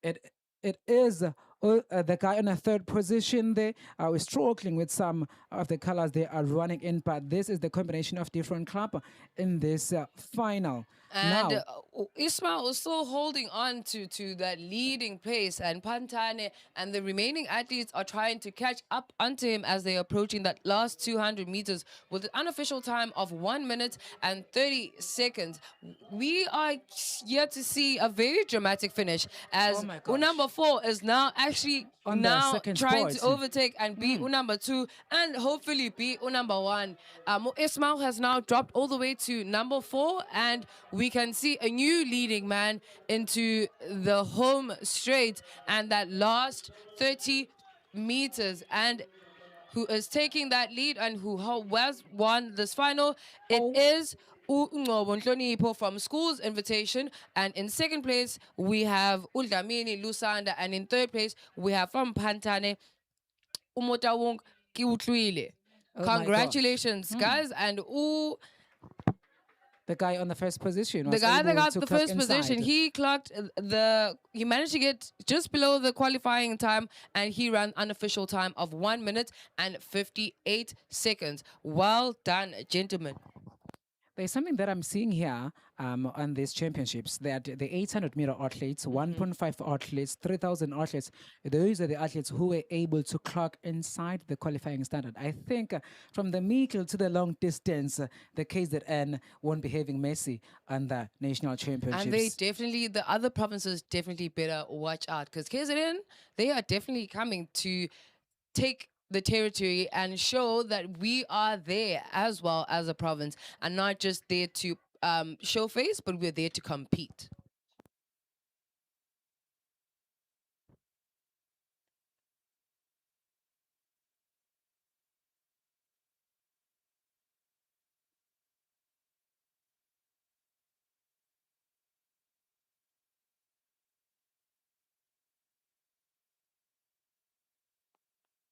It is the guy in the third position there. We're struggling with some of the colors they are running in, but this is the combination of different club in this final.
And
now,
Ismail is still holding on to that leading place, and Pantane and the remaining athletes are trying to catch up onto him as they're approaching that last 200 meters with an unofficial time of 1 minute and 30 seconds. We are yet to see a very dramatic finish, as
Oh my gosh.
number 4 is now actually actually
On the
now
second
trying to
spot.
overtake and be number 2 and hopefully be number 1. Ismail has now dropped all the way to number 4, and we can see a new leading man into the home straight and that last 30 meters, and who is taking that lead and who has won this final. It is uNgcobo Nhlonipho from School's Invitation, and in second place we have uDlamini Lusanda, and in third place we have from Pantane Umotawong Kiutlwile.
Oh my gosh.
Congratulations, guys, and
The guy on the first position.
the
was
guy that
able
got
to
the
clock
first position,
inside.
he clocked he managed to get just below the qualifying time, and he ran unofficial time of 1 minute and 58 seconds. Well done, gentlemen.
There's something that I'm seeing here on these championships, that the 800-meter athletes, 1.5 athletes, 3,000 athletes, those are the athletes who were able to clock inside the qualifying standard. I think from the middle to the long distance, the KZN won't be having Messi on the national championships.
And the other provinces definitely better watch out, because KZN, they are definitely coming to take the territory and show that we are there as well as a province, and not just there to show face, but we're there to compete.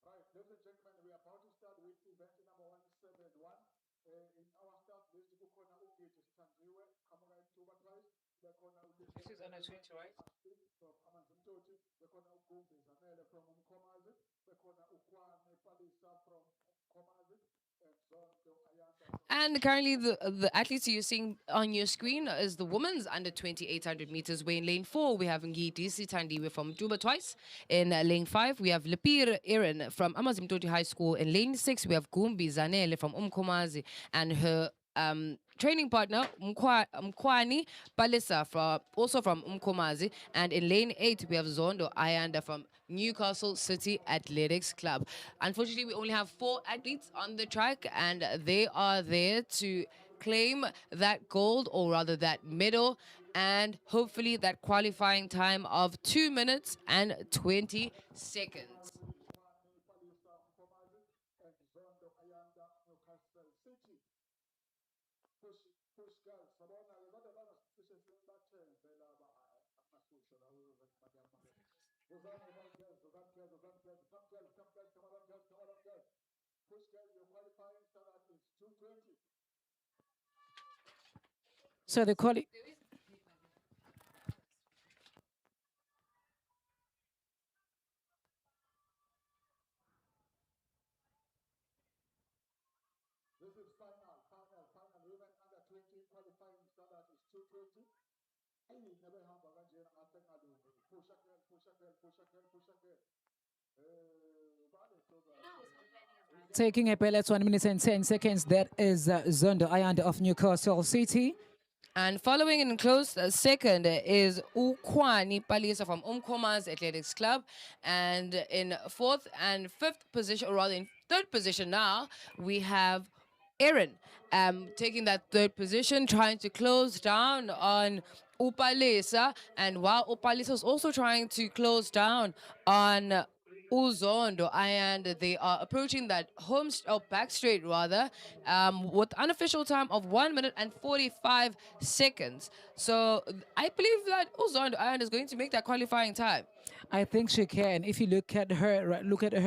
Right, ladies and gentlemen, we are about to start with event number 171. In our start list, kukhona uGeorge Sithandiwe, Kamara Tuba twice. This is under 20, right? From Amanzimtoti. Bekhona uGumbi Zanele from Umkomazi. Bekhona uKwane Palisa from Komazi. And Zondo Ayanda.
And currently, the athletes you're seeing on your screen is the women's under 2800 meters, where in lane 4 we have Ngidi Sithandiwe from Duba twice. In lane 5 we have Lepir Erin from Amazimtoti High School. In lane 6 we have Gumbi Zanele from Umkomazi and her training partner Mkwani Palisa also from Umkomazi. And in lane 8 we have Zondo Ayanda from Newcastle City Athletics Club. Unfortunately, we only have 4 athletes on the track, and they are there to claim that gold, or rather that medal, and hopefully that qualifying time of 2 minutes and 20 seconds.
So the
This is final. Women under 20 qualifying standard is 220. Hey, never have a range and I think I do. Push again.
taking a bell at 1 minute and 10 seconds, that is Zondo Ayanda of Newcastle City.
And following in close second is Ukwani Palisa from Umkoma's Athletics Club. And in 4th and 5th position, or rather in 3rd position now, we have Erin taking that 3rd position, trying to close down on Upalisa. And while Upalisa is also trying to close down on Uzondo, and they are approaching that back straight rather, with unofficial time of 1 minute and 45 seconds. So I believe that Uzondo and is going to make that qualifying time.
I think she can. If you look at her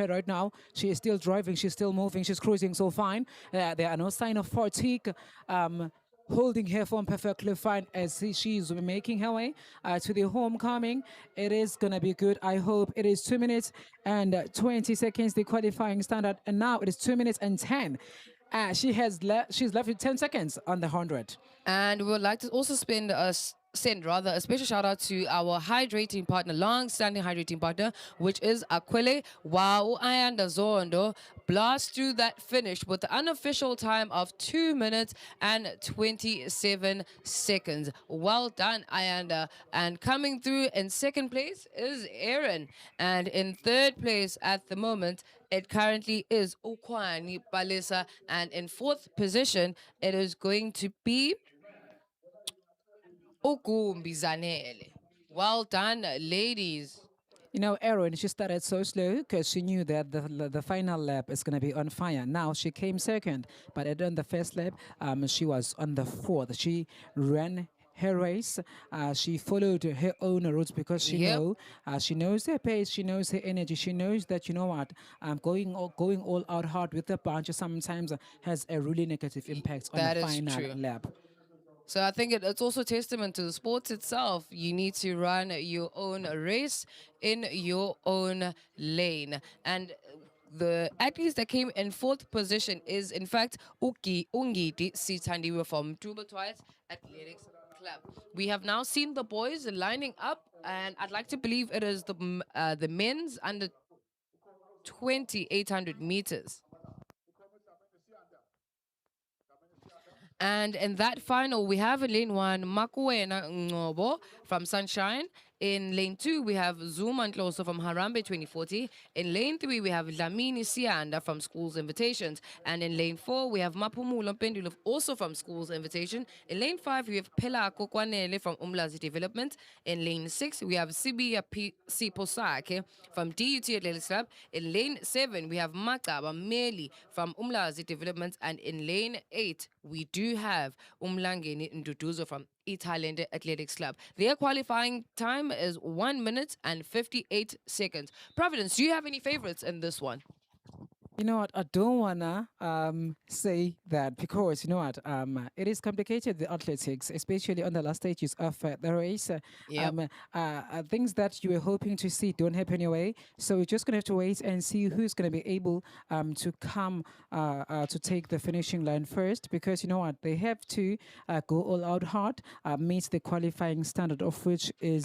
right now, she is still driving, she's still moving, she's cruising so fine. There are no sign of fatigue. Holding her form perfectly fine as she's making her way to the homecoming. It is gonna be good. I hope. It is 2 minutes and 20 seconds, the qualifying standard, and now it is 2 minutes and 10. She's left with 10 seconds on the 100.
And we would like to also spend send rather a special shout out to our hydrating partner, long-standing hydrating partner, which is Aquile. Wow, Ayanda Zondo blast through that finish with the unofficial time of 2 minutes and 27 seconds. Well done, Ayanda. And coming through in second place is Aaron. And in third place at the moment, it currently is Ukwani Balisa. And in fourth position, it is going to be Ukumbizanele. Well done, ladies.
You know, Erin, she started so slow because she knew that the final lap is going to be on fire. Now she came second, but on the first lap, she was on the fourth. She ran her race. She followed her own routes because
Yep.
she knows her pace, she knows her energy, she knows that you know what, going all out hard with the punch sometimes has a really negative impact on the
That is
final
true.
lap.
So I think it's also testament to the sports itself. You need to run your own race in your own lane. And the athletes that came in fourth position is in fact Ungidi Sitandiwe from Tuba Twice Athletics Club. We have now seen the boys lining up, and I'd like to believe it is the men's under 2800 meters. And in that final, we have in lane one, Makuena Ngobo from Sunshine. In lane two, we have Zuma Closer from Harambe 2040. In lane three, we have Lamini Sianda from Schools Invitations. And in lane four, we have Mapumulo Pendulum also from Schools Invitation. In lane five, we have Pela Kokwanele from Umlazi Development. In lane six, we have Sibia Siposake from DUT Athletics Club. In lane seven, we have Makaba Meli from Umlazi Development. And in lane eight, we do have Umlangeni Nduduzo from Italente Athletics Club. Their qualifying time is 1 minute and 58 seconds. Providence, do you have any favorites in this one?
You know what? I don't wanna say that because you know what? It is complicated the athletics, especially on the last stages of the race.
Yep.
Things that you were hoping to see don't happen your way. So we're just gonna have to wait and see who's gonna be able to come to take the finishing line first. Because you know what? They have to go all out hard, meet the qualifying standard of which is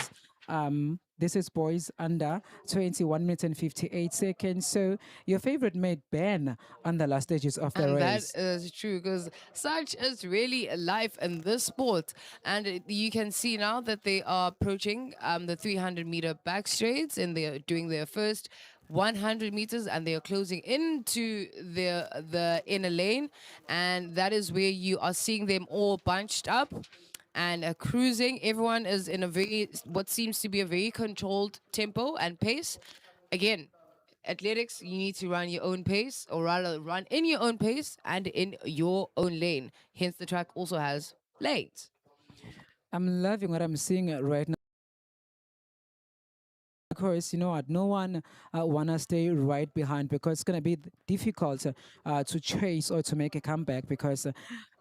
this is boys under 21 minutes and 58 seconds. So your favorite made Ben on the last stages of the
And
race.
that is true because such is really life in this sport. And you can see now that they are approaching the 300-meter back straights and they're doing their first 100 meters and they are closing into the inner lane. And that is where you are seeing them all bunched up and cruising. Everyone is in a what seems to be a very controlled tempo and pace. Again, athletics, you need to run your own pace, or rather run in your own pace and in your own lane. Hence, the track also has lanes.
I'm loving what I'm seeing right now. Because you know what, no one wanna stay right behind because it's gonna be difficult to chase or to make a comeback because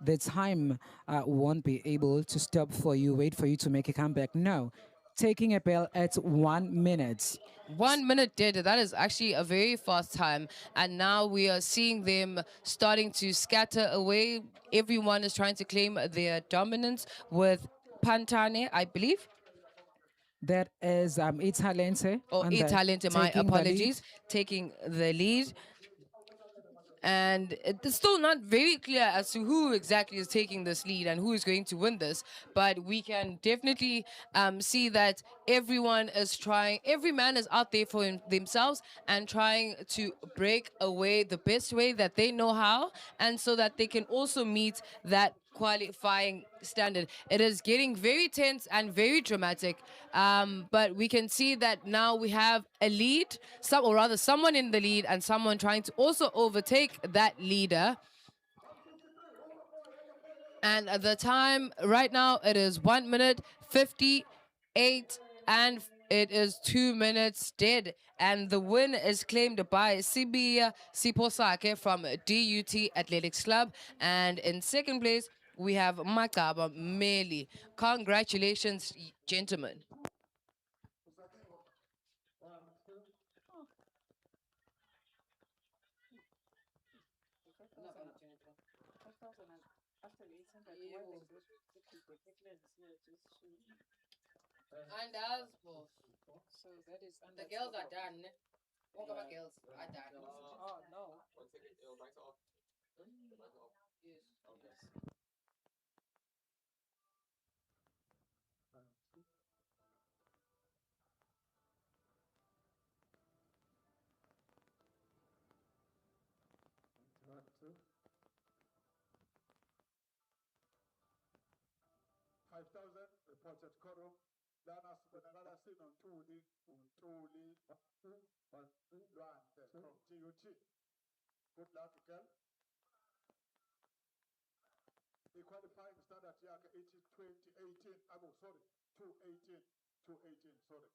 the time won't be able to stop for you, wait for you to make a comeback. No, taking a bell at 1 minute.
1 minute dead, that is actually a very fast time. And now we are seeing them starting to scatter away. Everyone is trying to claim their dominance with Pantane, I believe.
That is Italente.
Or
on the-
Italente, my
taking the lead.
apologies, taking the lead. And it's still not very clear as to who exactly is taking this lead and who is going to win this. But we can definitely see that everyone is trying, every man is out there for themselves and trying to break away the best way that they know how, and so that they can also meet that qualifying standard. It is getting very tense and very dramatic, but we can see that now we have a lead, or rather someone in the lead and someone trying to also overtake that leader. And at the time right now, it is 1 minute 58 and it is 2 minutes dead. And the win is claimed by Sibia Siposake from DUT Athletics Club. And in second place, we have Makaba Meli. Congratulations, gentlemen. And as well,
So that is under
the girls are done. All of our girls are done.
Oh no.
1 second. It'll write off.
Yes.
One, two. 5,000 reported quorum. Lana Subanagala Sin on Tuli, from TUT. Good luck, girl. The qualifying standard yaka 2018. Sorry, 218, sorry.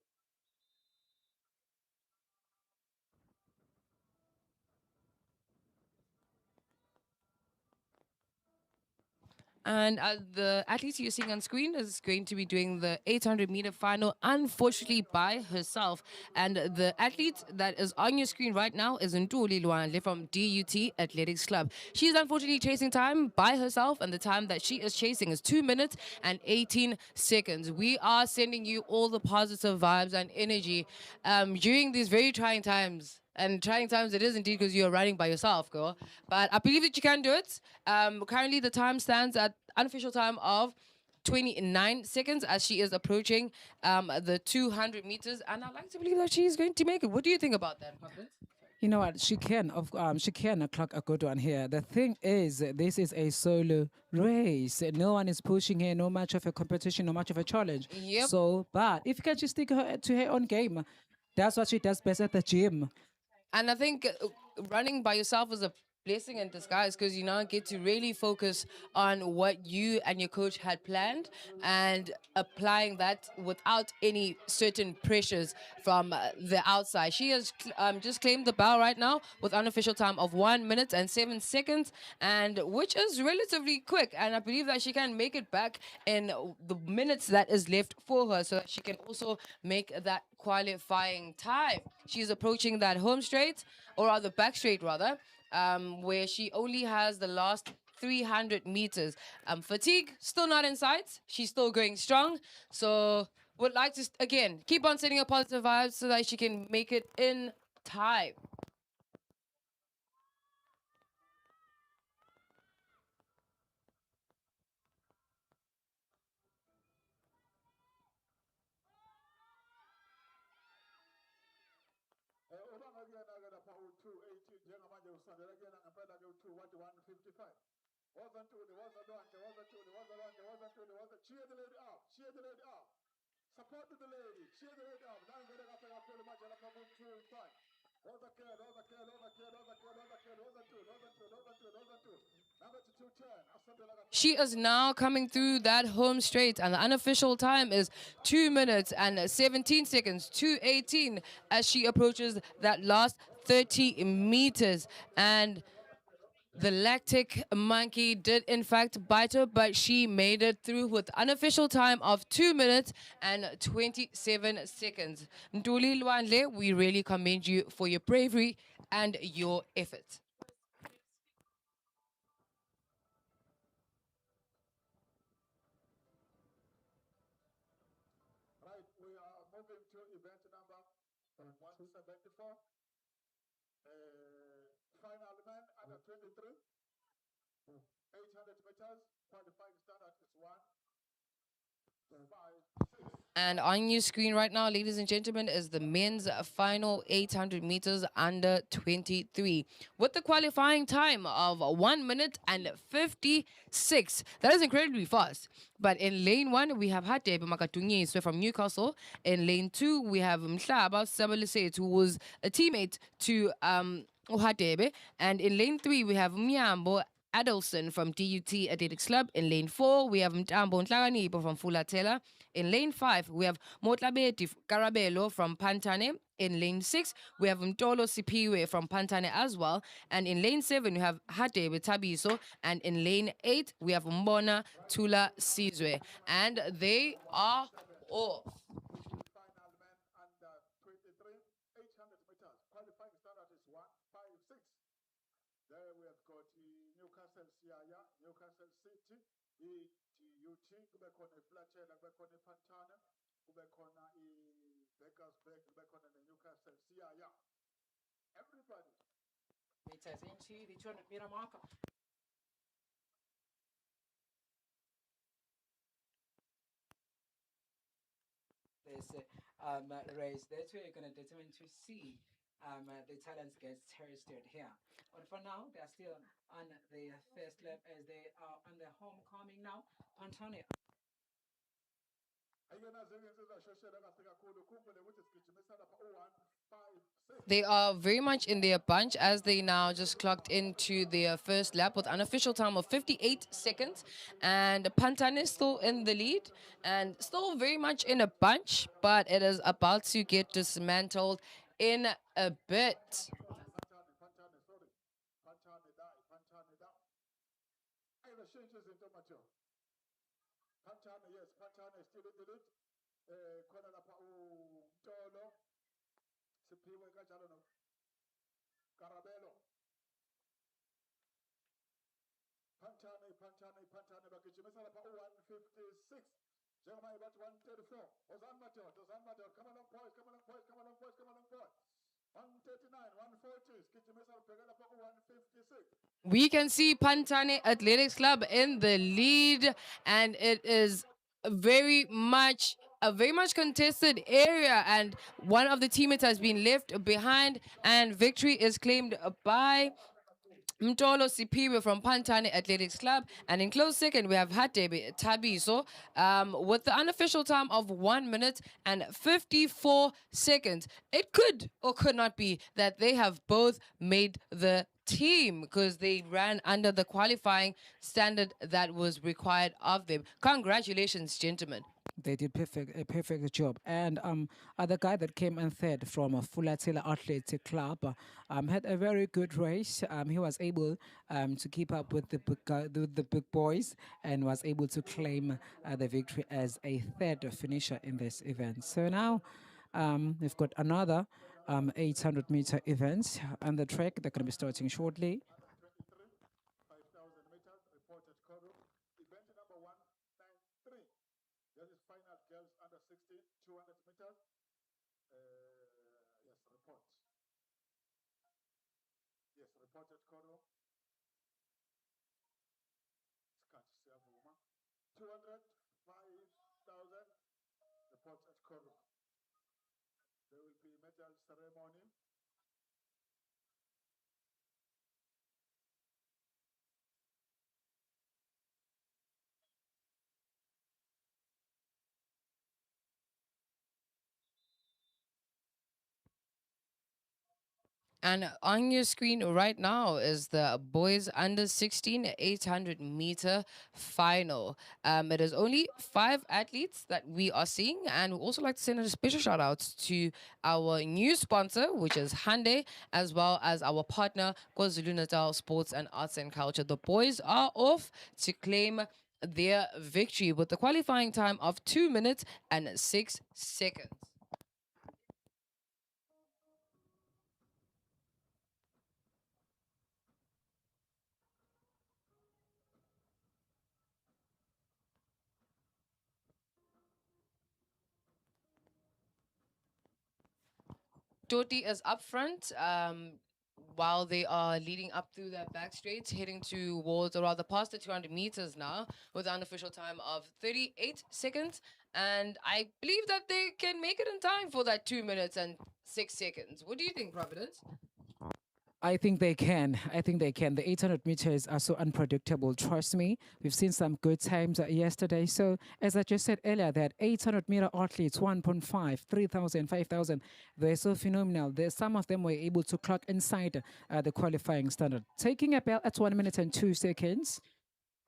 And the athlete you're seeing on screen is going to be doing the 800-meter final, unfortunately by herself. And the athlete that is on your screen right now is Ntuli Luanle from DUT Athletics Club. She's unfortunately chasing time by herself, and the time that she is chasing is 2 minutes and 18 seconds. We are sending you all the positive vibes and energy during these very trying times. And trying times it is indeed because you're running by yourself, girl. But I believe that you can do it. Currently, the time stands at unofficial time of 29 seconds as she is approaching the 200 meters. And I like to believe that she is going to make it. What do you think about that, Puppet?
You know what? She can clock a good one here. The thing is, this is a solo race. No one is pushing her. No much of a competition. No much of a challenge.
Yep.
So, but if you can just stick her to her own game, that's what she does best at the gym.
And I think running by yourself is a blessing in disguise because you now get to really focus on what you and your coach had planned and applying that without any certain pressures from the outside. She has just claimed the bell right now with unofficial time of 1 minute and 7 seconds, and which is relatively quick. And I believe that she can make it back in the minutes that is left for her so that she can also make that qualifying time. She's approaching that home straight, or rather back straight rather, where she only has the last 300 meters. Fatigue still not in sight. She's still going strong. So would like to again keep on sending her positive vibes so that she can make it in time.
Cheer the lady up, cheer the lady up. Support the lady, cheer the lady up. Now I'm going to go for the match and I'm going to fight.
She is now coming through that home straight, and the unofficial time is 2 minutes and 17 seconds, 2:18, as she approaches that last 30 meters. And the lactic monkey did in fact bite her, but she made it through with unofficial time of 2 minutes and 27 seconds. Ntuli Lwandle, we really commend you for your bravery and your effort.
Right, we are moving to event number 174. Final man under 23. 800 meters. Qualifying standard is 1, 5, 6.
And on your screen right now, ladies and gentlemen, is the men's final 800 meters under 23 with the qualifying time of 1 minute and 56. That is incredibly fast. But in lane 1, we have Hatebe Makatunye from Newcastle. In lane 2, we have Mhlaba Sabaliset, who was a teammate to Hatebe. And in lane 3, we have Mnyambo Adelson from DUT Athletics Club. In lane 4, we have Mtambo Nhlakanipho from Fulatela. In lane 5, we have Motlabeti Karabelo from Pantane. In lane 6, we have Mtolo Sipiwe from Pantane as well. And in lane 7, we have Hate Tabiso. And in lane 8, we have Mbona Tula Sizwe. And they are off.
Final man under 23, 800 meters. Qualifying standard is 1, 5, 6. There we have got Newcastle Siaya, Newcastle City, i-UT, kube khona iFlatela, kube khona iPantana, kube khona iBeckersburg, kube khona neNewcastle. Siyaya. Everybody.
Meters into the 200-meter marker. This race, that's where you're going to determine to see the talents get tested here. But for now, they're still on the first lap as they are on the homecoming now. Antonio.
They are very much in their bunch as they now just clocked into their first lap with unofficial time of 58 seconds. And Pantan is still in the lead and still very much in a bunch, but it is about to get dismantled in a bit.
Pantana, yes, Pantana is still in the lead. Khona lapha uMtolo siphiwe kanjalo no Karabelo. Pantana bagijimisa lapha u156. Njengoba bathi 134. Ozan Mateo, come along boys, come along boys, come along boys, come along boys. 139, 140, sigijimisa libheke lapha ku156.
We can see Pantane Athletics Club in the lead, and it is a very much contested area, and one of the teammates has been left behind, and victory is claimed by Mtolo Sipiwe from Pantane Athletics Club. And in close second, we have Hatebe Tabiso with the unofficial time of 1 minute and 54 seconds. It could or could not be that they have both made the team because they ran under the qualifying standard that was required of them. Congratulations, gentlemen.
They did a perfect job. And the guy that came in third from Fulatila Athletic Club had a very good race. He was able to keep up with the big boys and was able to claim the victory as a third finisher in this event. So now we've got another 800-meter event on the track. They're going to be starting shortly.
5,000 meters, reported Koro. Event number 193. This is final girls under 16, 200 meters. Yes, report. Yes, reported Koro. Scott Siavuma. 200, 5,000, reported Koro. There will be medal ceremony.
And on your screen right now is the boys under 16 800-meter final. It is only 5 athletes that we are seeing, and we also like to send a special shout out to our new sponsor, which is Hyundai, as well as our partner KwaZulu-Natal Sports and Arts and Culture. The boys are off to claim their victory with the qualifying time of 2 minutes and 6 seconds. Toti is up front while they are leading up through that back straight, heading towards, or rather past the 200 meters now, with an unofficial time of 38 seconds. And I believe that they can make it in time for that 2 minutes and 6 seconds. What do you think, Providence?
I think they can. I think they can. The 800 meters are so unpredictable. Trust me. We've seen some good times yesterday. So, as I just said earlier, that 800-meter athletes, 1.5, 3,000, 5,000, they're so phenomenal. Some of them were able to clock inside the qualifying standard. Taking a bell at 1 minute and 2 seconds.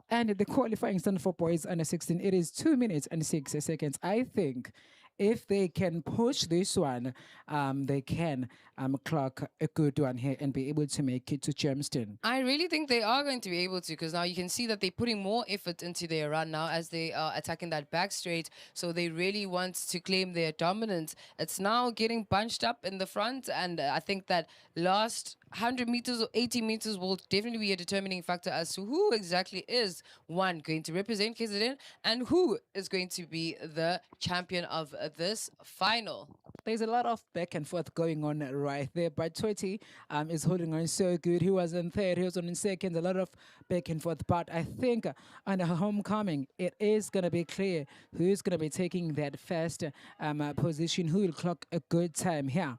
And the qualifying standard for boys under 16, it is 2 minutes and 6 seconds. I think if they can push this one, they can clock a good one here and be able to make it to Germiston.
I really think they are going to be able to, because now you can see that they're putting more effort into their run now as they are attacking that back straight. So they really want to claim their dominance. It's now getting bunched up in the front, and I think that last 100 meters or 80 meters will definitely be a determining factor as to who exactly is one going to represent KZN and who is going to be the champion of this final.
There's a lot of back and forth going on right there, but Twitty is holding on so good. He was in third, he was on in second, a lot of back and forth. But I think on the homecoming, it is going to be clear who's going to be taking that first position, who will clock a good time here.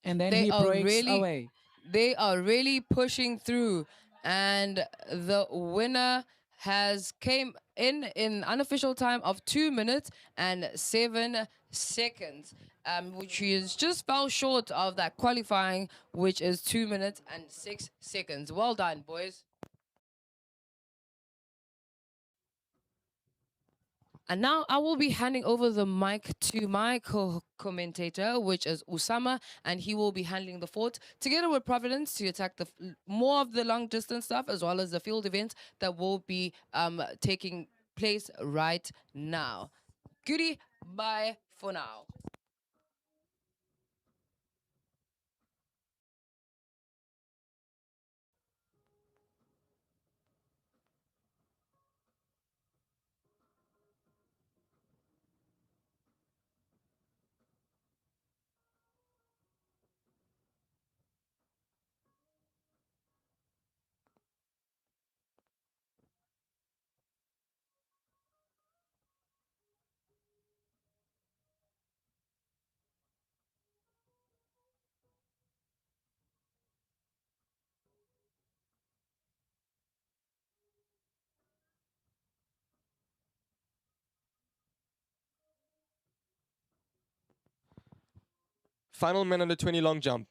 And then he breaks away.
They are really pushing through, and the winner has came in unofficial time of 2 minutes and 7 seconds, which is just fell short of that qualifying, which is 2 minutes and 6 seconds. Well done, boys. And now I will be handing over the mic to my commentator, which is Usama, and he will be handling the fort together with Providence to attack the more of the long distance stuff as well as the field events that will be taking place right now. Goodie, bye for now.
Final men under 20 long jump.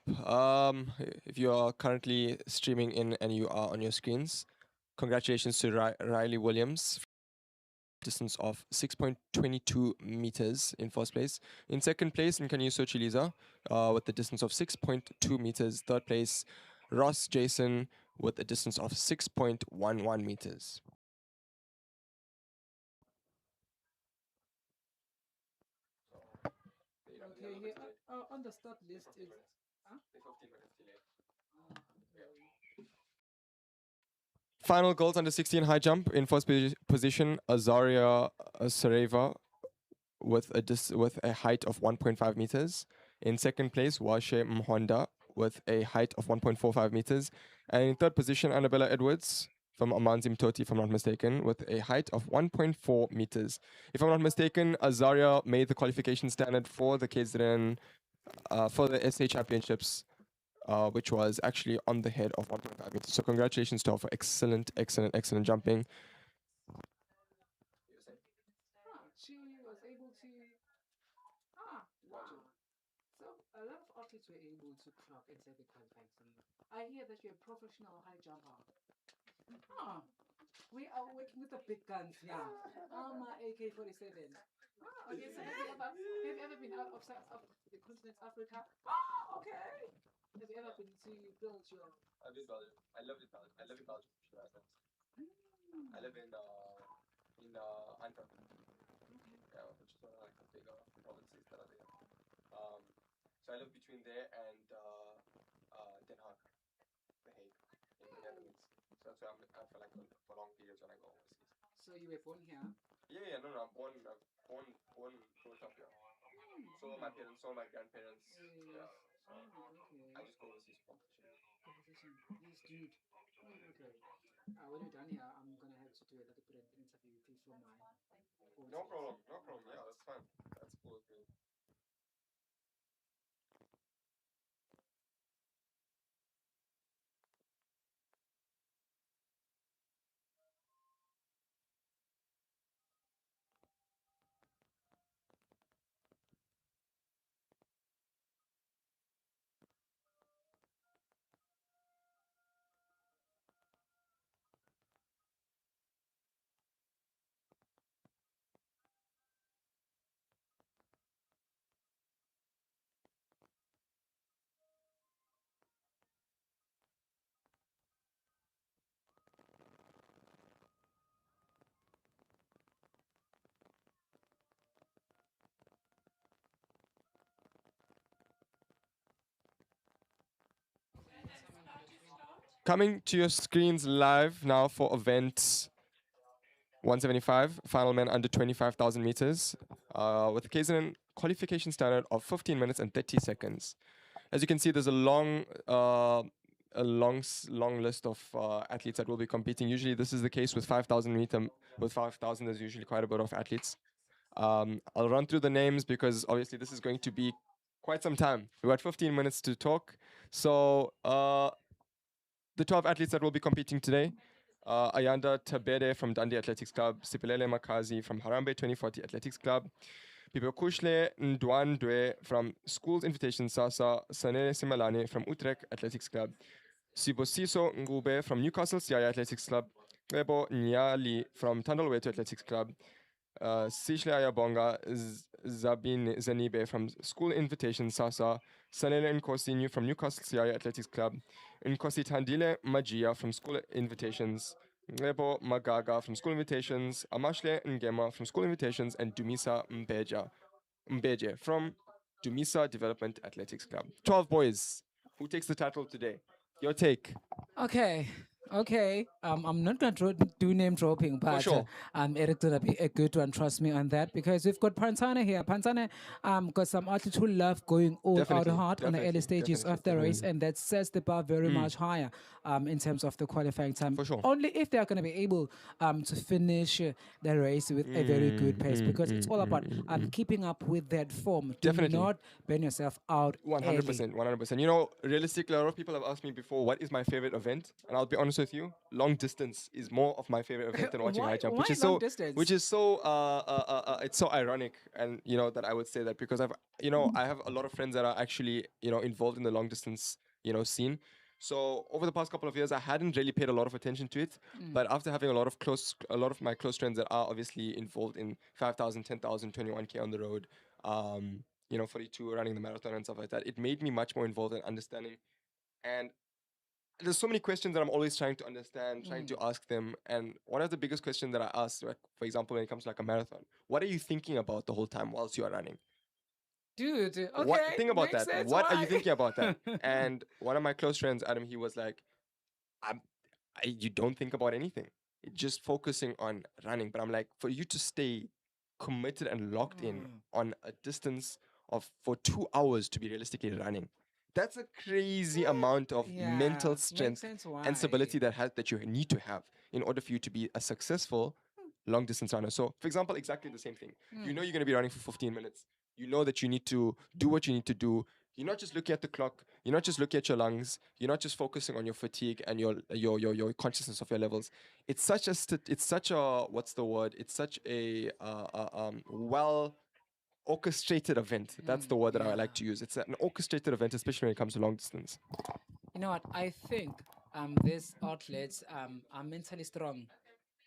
If you are currently streaming in and you are on your screens, congratulations to Riley Williams. Distance of 6.22 meters in first place. In second place, Nkanyuso Chiliza with the distance of 6.2 meters. Third place, Ross Jason with a distance of 6.11 meters.
Okay, on the start list, it's...
Final girls under 16 high jump. In first position, Azaria Sareva with a height of 1.5 meters. In second place, Washe Mhonda with a height of 1.45 meters. And in third position, Annabella Edwards from Amanzi Mtoti, if I'm not mistaken, with a height of 1.4 meters. If I'm not mistaken, Azaria made the qualification standard for the KZN, for the SA Championships, which was actually on the head of 1.5 meters. So congratulations to her for excellent jumping.
She was able to... wow. So a lot of athletes were able to clock inside the qualifying time. I hear that you're a professional high jumper. We are working with the big guns here. My AK-47. Okay, so have you ever been out of the continent Africa? Okay. Have you ever been to Belgium?
I've been Belgium. I live in Belgium. I live in Belgium. I live in Antwerp. Yeah, which is one of like the bigger provinces that are there. So I live between there and Den Haag, The Hague, in the Netherlands. So that's where I feel like for long periods when I go overseas.
So you were born here?
Yeah, no, I'm born up here. So my parents, so my grandparents. Yeah. So
Okay.
I just go overseas for competition.
Yes, dude. Okay. When you're done here, I'm gonna have to do a little bit of an interview with you for my.
No problem. Yeah, that's fine. That's cool with me. Coming to your screens live now for event 175, final men under 25,000 meters, with a KZN qualification standard of 15 minutes and 30 seconds. As you can see, there's a long list of athletes that will be competing. Usually, this is the case with 5,000 meter. With 5,000, there's usually quite a bit of athletes. I'll run through the names because obviously this is going to be quite some time. We've got 15 minutes to talk. So the 12 athletes that will be competing today: Ayanda Tabede from Dundee Athletics Club, Sipilele Makazi from Harambe 2040 Athletics Club, Pipokushle Ndwandwe from Schools Invitation Sasa, Sanele Simalane from Utrecht Athletics Club, Sibosiso Ngube from Newcastle Siaya Athletics Club, Rebo Nyali from Tandalwetu Athletics Club, Sishle Ayabonga Zabin Zanibe from School Invitation Sasa, Sanele Nkosi from Newcastle Siaya Athletics Club, Nkosi Tandile Majia from School Invitations, Rebo Magaga from School Invitations, Amashle Ngema from School Invitations, and Dumisa Mbeje from Dumisa Development Athletics Club. 12 boys. Who takes the title today? Your take.
Okay. Okay, I'm not going to do name dropping, but
sure.
Eric gonna be a good one. Trust me on that, because we've got Pantana here. Pantana got some athletes who love going all
Definitely,
out hard on the early stages of the race,
definitely.
and that sets the bar very much higher in terms of the qualifying time.
For sure.
Only if they are going to be able to finish the race with a very good pace, because it's all about keeping up with that form. Do
Definitely.
not burn yourself out.
100%, 100%. You know, realistically, a lot of people have asked me before, what is my favorite event? And I'll be honest with you, long distance is more of my favorite event than watching
Why-
high jump,
why
which is
long
so,
distance?
which is so, it's so ironic, and you know that I would say that because I have a lot of friends that are actually, involved in the long distance, scene. So over the past couple of years, I hadn't really paid a lot of attention to it. But after having a lot of my close friends that are obviously involved in 5,000, 10,000, 21K on the road, 42 running the marathon and stuff like that, it made me much more involved in understanding. And there's so many questions that I'm always trying to understand, trying to ask them. And one of the biggest questions that I ask, like, for example, when it comes to like a marathon, what are you thinking about the whole time whilst you are running?
Dude, okay.
Think about
makes
that.
sense,
What are you
why?
thinking about that? And one of my close friends, Adam, he was like, you don't think about anything. You're just focusing on running. But I'm like, for you to stay committed and locked in on a distance of for 2 hours to be realistically running, that's a crazy amount of mental
makes
strength
sense
and stability
why.
that you need to have in order for you to be a successful long distance runner. So, for example, exactly the same thing. You know you're going to be running for 15 minutes. You know that you need to do what you need to do. You're not just looking at the clock. You're not just looking at your lungs. You're not just focusing on your fatigue and your consciousness of your levels. It's such a what's the word? It's such a well orchestrated event. That's the word that I like to use. It's an orchestrated event, especially when it comes to long distance.
You know what? I think these athletes are mentally strong.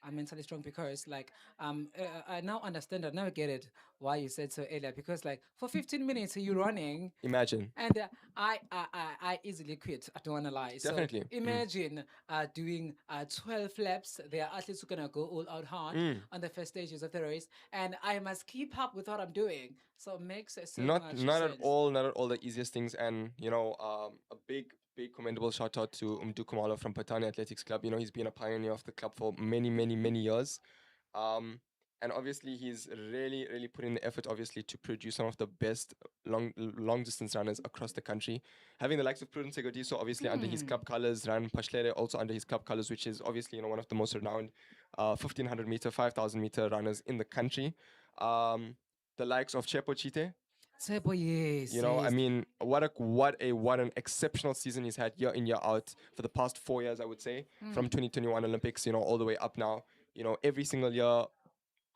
I'm mentally strong because I now understand. I never get it why you said so earlier, because like for 15 minutes you're running.
Imagine.
And I easily quit. I don't want to lie.
Definitely.
So imagine doing 12 laps. There are athletes who are going to go all out hard on the first stages of the race. And I must keep up with what I'm doing. So it makes so
Not
much
not
sense.
at all, not at all the easiest things. And a big commendable shout out to Kumalo from Patani Athletics Club. He's been a pioneer of the club for many years. And obviously he's really put in the effort obviously to produce some of the best long distance runners across the country. Having the likes of Prudence Segodiso obviously under his club colors, Ran Pashlere also under his club colors, which is obviously one of the most renowned 1500 meter, 5000 meter runners in the country. The likes of Chepo Chite.
Sebo, yes.
I
yes.
mean, what an exceptional season he's had year in year out for the past 4 years, I would say, from 2021 Olympics, all the way up now. Every single year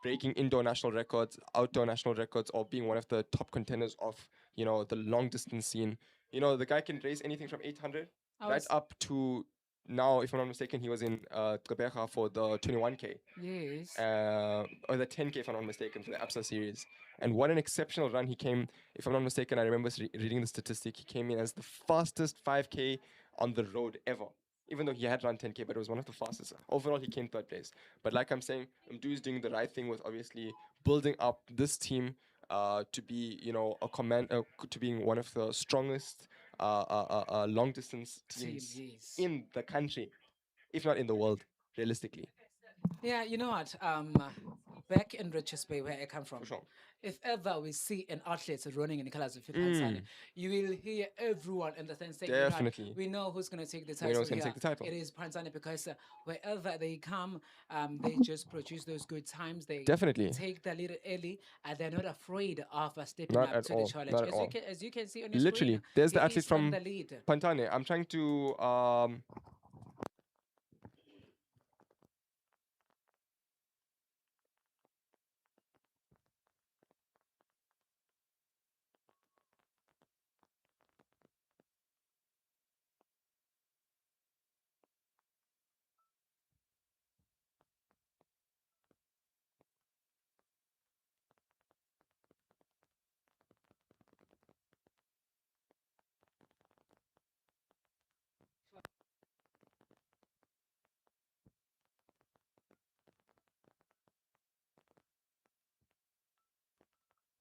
breaking indoor national records, outdoor national records, or being one of the top contenders of the long distance scene. The guy can race anything from 800 right up to now. If I'm not mistaken, he was in Gqeberha for the 21K.
Yes.
Or the 10K, if I'm not mistaken, for the ABSA series. And what an exceptional run he came. If I'm not mistaken, I remember reading the statistic. He came in as the fastest 5K on the road ever. Even though he had run 10K, but it was one of the fastest. Overall, he came third place. But like I'm saying, Mdu is doing the right thing with obviously building up this team to be, to being one of the strongest long distance teams
yes.
in the country, if not in the world, realistically.
Yeah, you know what? Back in Richards Bay, where I come from,
For sure.
if ever we see an athlete running in the colors of Pansani, you will hear everyone in the sense saying, you know what,
Definitely.
we know who's going to take the
We know
title
who's gonna
here.
take the title.
It is Pansani because wherever they come, they just produce those good times. They
Definitely.
take the lead early, and they're not afraid of stepping
Not
up
at
to
all,
the challenge.
not at all.
As you can see on your
Literally,
screen,
there's the
he
athlete
is on
from
the lead.
Pantane. I'm trying to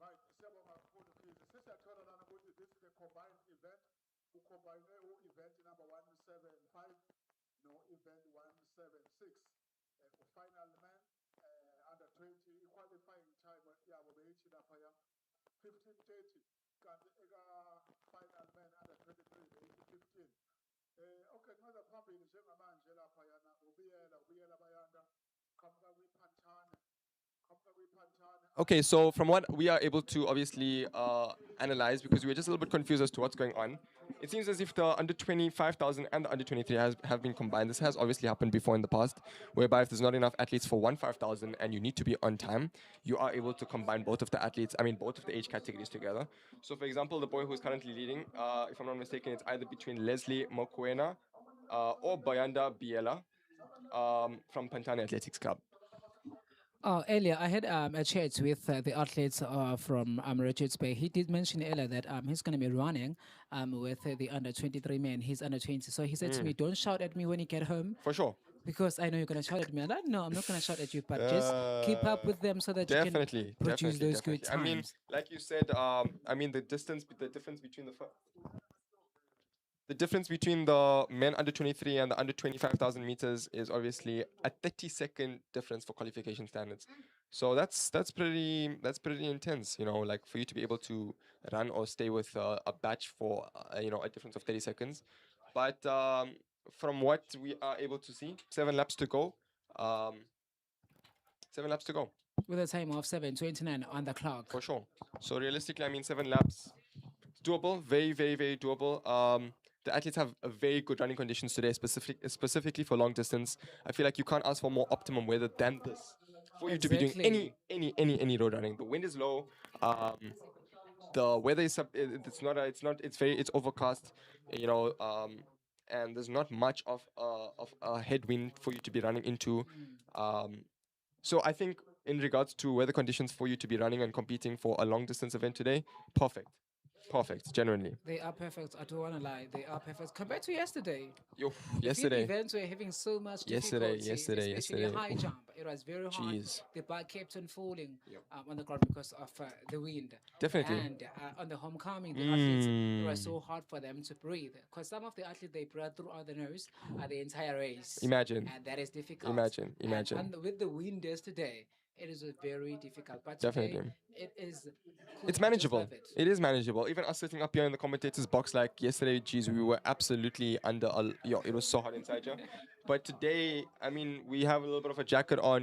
Right, siyabonga kakhulu Khize. Sesiyathola lana ukuthi this is a combined event. Ucombine event number 175 no event 176. Final man under 20 qualifying time yabo beyithi laphaya 15:30 kanti eka final man under 23 beyithi 15. Okay, kungaza phambili njengamanje laphayana ubiyela bayanda qhamuka kwiPhantane.
Okay, so from what we are able to obviously analyze, because we were just a little bit confused as to what's going on, it seems as if the under 25,000 and the under 23 have been combined. This has obviously happened before in the past, whereby if there's not enough athletes for 5,000 and you need to be on time, you are able to combine both of the athletes, both of the age categories together. So, for example, the boy who's currently leading, if I'm not mistaken, it's either between Leslie Mokoena or Bayanda Biela from Pantane Athletics Club.
Oh, earlier I had a chat with the athletes from Richards Bay. He did mention earlier that he's going to be running with the under 23 men. He's under 20. So he said to me, don't shout at me when you get home.
For sure.
Because I know you're going to shout at me. And I no, I'm not going to shout at you, but just keep up with them so that you can produce those good times.
I mean, like you said, the difference between the difference between the men under 23 and the under 25,000 meters is obviously a 30-second difference for qualification standards. So that's pretty intense, like for you to be able to run or stay with a batch for a difference of 30 seconds. But from what we are able to see, 7 laps to go. 7 laps to go.
With a time of 7:29 on the clock.
For sure. So realistically, 7 laps, doable, very, very, very doable. The athletes have a very good running conditions today, specifically for long distance. I feel like you can't ask for more optimum weather than this for you to be doing any road running. The wind is low. The weather is it's overcast, and there's not much of a headwind for you to be running into. So I think in regards to weather conditions for you to be running and competing for a long distance event today, perfect. Perfect, genuinely.
They are perfect. I don't want to lie. They are perfect compared to yesterday.
Yesterday.
The events were having so much difficulty, especially high jump. It was very hard. The bar kept on falling on the ground because of the wind.
Definitely.
And on the homecoming, the athletes, it was so hard for them to breathe. Because some of the athletes, they breathe throughout the nose the entire race.
Imagine.
And that is difficult.
Imagine.
And with the wind yesterday, it is very difficult. But
definitely.
Today, it is cool.
It's manageable. It is manageable. Even us sitting up here in the commentators box, like yesterday, geez, we were absolutely under it was so hot inside here. But today, we have a little bit of a jacket on,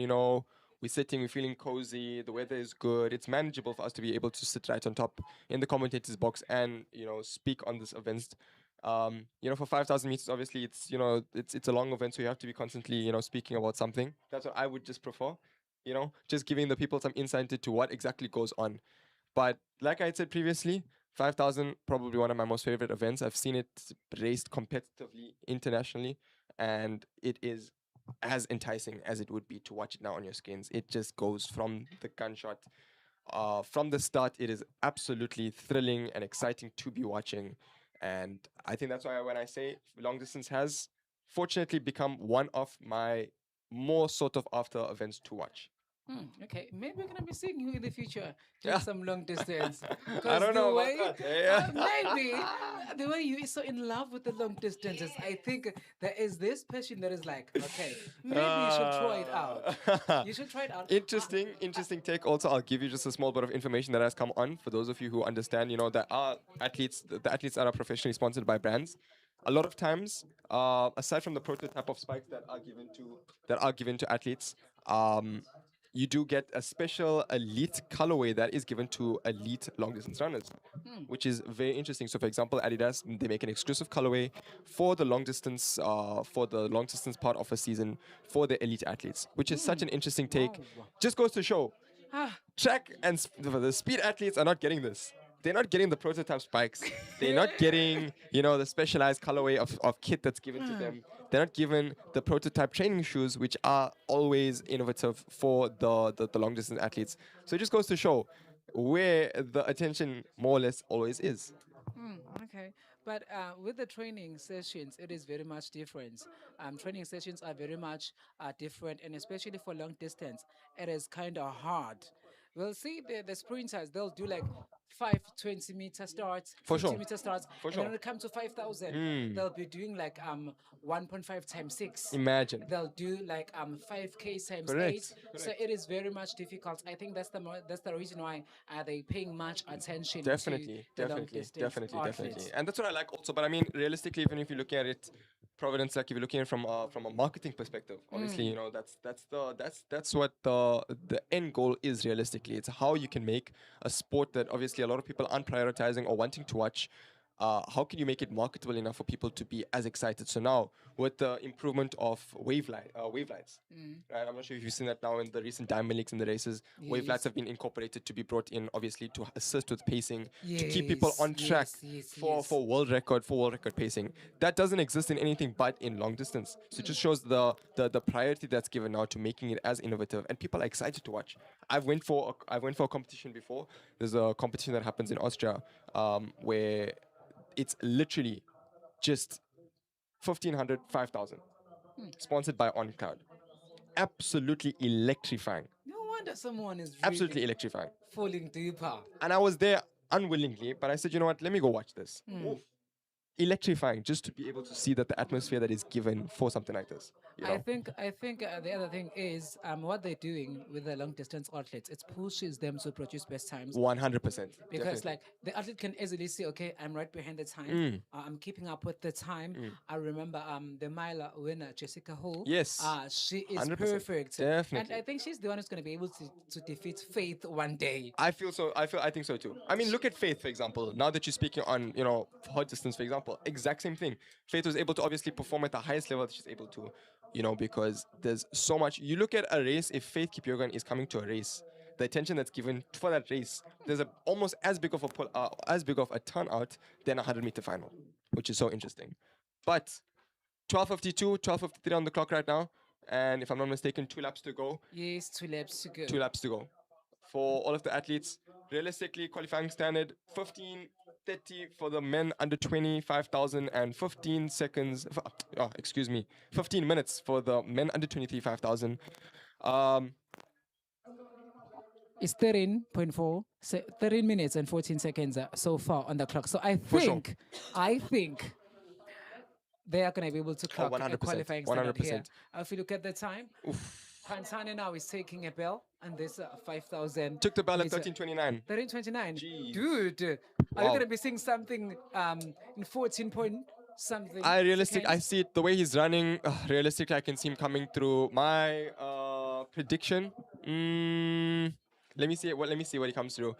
we're sitting, we're feeling cozy, the weather is good. It's manageable for us to be able to sit right on top in the commentators box and, speak on this event. For 5,000 meters, obviously it's a long event, so you have to be constantly, speaking about something. That's what I would just prefer, just giving the people some insight into what exactly goes on. But like I had said previously, 5,000, probably one of my most favorite events. I've seen it raced competitively internationally, and it is as enticing as it would be to watch it now on your screens. It just goes from the gunshot. From the start, it is absolutely thrilling and exciting to be watching. And I think that's why when I say long distance has fortunately become one of my more sort of after events to watch.
Okay, maybe we're gonna be seeing you in the future doing
Yeah.
some long distance.
I
Because
don't
the
know about
way,
that. Yeah.
maybe the way you is so in love with the long distances, I think there is this passion that is like, okay, maybe you should try it out. You should try it out.
Interesting take. Also, I'll give you just a small bit of information that has come on for those of you who understand. You know, that are athletes, the athletes that are professionally sponsored by brands. A lot of times, aside from the prototype of spikes that are given to athletes, you do get a special elite colorway that is given to elite long distance runners, which is very interesting. So, for example, Adidas they make an exclusive colorway for the long distance part of a season for the elite athletes, which is such an interesting take.
Wow.
Just goes to show,
Ah,
track and the speed athletes are not getting this. They're not getting the prototype spikes. They're not getting, the specialized colorway of kit that's given to them. They're not given the prototype training shoes, which are always innovative for the long distance athletes. So it just goes to show where the attention more or less always is.
okay. But with the training sessions, it is very much different. Training sessions are very much different, and especially for long distance, it is kind of hard. We'll see the sprinters, they'll do like 5 20 meter starts,
For
50
sure.
meter starts,
For
and then
sure.
when it comes to 5,000, they'll be doing like 1.5 times 6.
Imagine.
They'll do like 5K times
Correct,
8. So
correct.
it is very much difficult. I think that's the reason why they paying much attention
Definitely,
to the long
definitely,
distance
definitely,
athletes.
definitely, and that's what I like also. But I mean, realistically, even if you're looking at it, Providence, like if you're looking at it from a marketing perspective, obviously, that's what the end goal is. Realistically, it's how you can make a sport that obviously a lot of people aren't prioritizing or wanting to watch. How can you make it marketable enough for people to be as excited? So now, with the improvement of wave lights, right? I'm not sure if you've seen that now in the recent Diamond Leagues and the races. Wave lights
Yes.
have been incorporated to be brought in, obviously, to assist with pacing, to keep people on track for world record pacing. That doesn't exist in anything but in long distance. So it just shows the priority that's given now to making it as innovative, and people are excited to watch. I went for a competition before. There's a competition that happens in Austria, where it's literally just 1,500, 5,000, sponsored by OnCloud. Absolutely electrifying.
No wonder someone is
Absolutely
really
electrifying.
falling deeper.
And I was there unwillingly, but I said, you know what, let me go watch this. Oof. Electrifying, just to be able to see that the atmosphere that is given for something like this.
I think the other thing is what they're doing with the long distance athletes. It pushes them to produce best times
100%.
because
definitely.
like the athlete can easily see, okay, I'm right behind the time. I'm keeping up with the time. I remember the mile winner Jessica Hall.
Yes.
She is
100%.
perfect.
Definitely.
And I think she's the one who's going to be able to defeat Faith one day.
I think so too. I mean, look at Faith, for example. Now that you're speaking on, hot distance, for example, exact same thing. Faith was able to obviously perform at the highest level that she's able to, because there's so much. You look at a race, if Faith Kipyegon is coming to a race, the attention that's given for that race, there's almost as big of a turnout than a 100-meter final, which is so interesting. But 12:52, 12:53 on the clock right now, and if I'm not mistaken, 2 laps to go.
Yes, 2 laps to go.
2 laps to go. For all of the athletes, realistically, qualifying standard 15:30 for the men under 25,000 and 15 seconds. 15 minutes for the men under 23 5,000.
It's 13.4, 13 minutes and 14 seconds so far on the clock. So I
sure.
think they are going to be able to clock a
100%,
qualifying standard here.
100%.
If you look at the time, Pantani now is taking a bell, and this 5,000.
Took the bell at 13:29.
13:29.
Jeez.
Dude, are you
Wow.
going to be seeing something in 14 point something?
I
seconds?
see it the way he's running. Realistically, I can see him coming through. My prediction. Let me see what he comes through.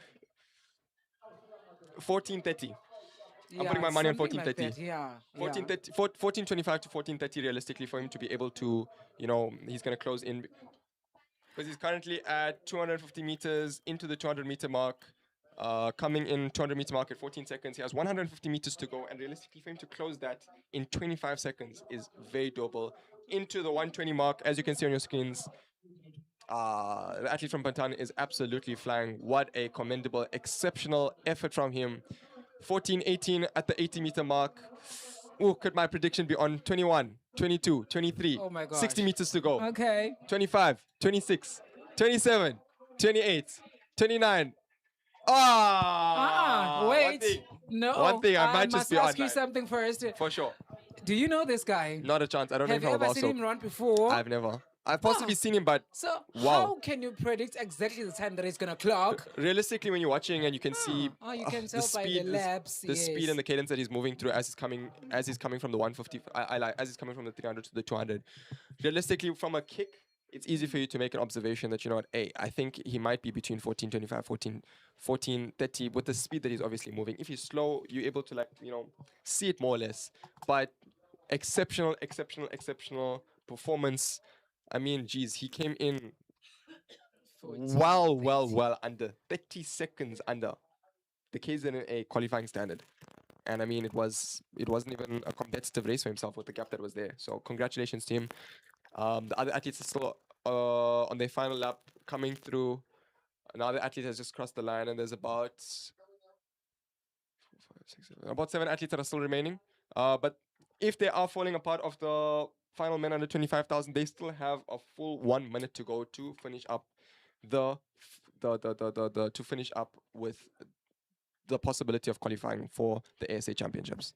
14:30. I'm putting my money on
something like
14:30.
that, yeah.
14:30, 14:25 to 14:30 realistically for him to be able to, he's going to close in. Because he's currently at 250 meters into the 200-meter mark, coming in 200-meter mark at 14 seconds. He has 150 meters to go, and realistically for him to close that in 25 seconds is very doable. Into the 120 mark, as you can see on your screens, the athlete from Pantan is absolutely flying. What a commendable, exceptional effort from him. 14:18 at the 80-meter mark. Oh, could my prediction be on 21, 22, 23,
Oh my
60
gosh.
meters to go.
Okay.
25, 26. 27, 28, 29. One
Wait.
thing.
No.
One thing, I might just
must
be
ask you
online.
something first.
For sure.
Do you know this guy?
Not a chance. I don't know
Have
him
you
from
ever
a
seen
so.
him run before?
I've never. I've possibly seen him, but
So
wow.
how can you predict exactly the time that he's gonna clock?
Realistically, when you're watching and you can see
you can
the
tell by the
speed,
laps.
the speed
yes.
and the cadence that he's moving through as he's coming from the 150, I like as he's coming from the 300 to the 200. Realistically, from a kick, it's easy for you to make an observation that, you know what, hey, I think he might be between 14:25, 14:30 with the speed that he's obviously moving. If he's slow, you're able to, like, you know, see it more or less. But exceptional performance. I mean, geez, he came in well under 30 seconds under the KZNA qualifying standard. And I mean, it wasn't even a competitive race for himself with the gap that was there. So congratulations to him. The other athletes are still on their final lap coming through. Another athlete has just crossed the line, and there's about 7 athletes that are still remaining. But if they are falling apart of the final men under 25,000, they still have a full 1 minute to go to finish up to finish up with the possibility of qualifying for the ASA Championships.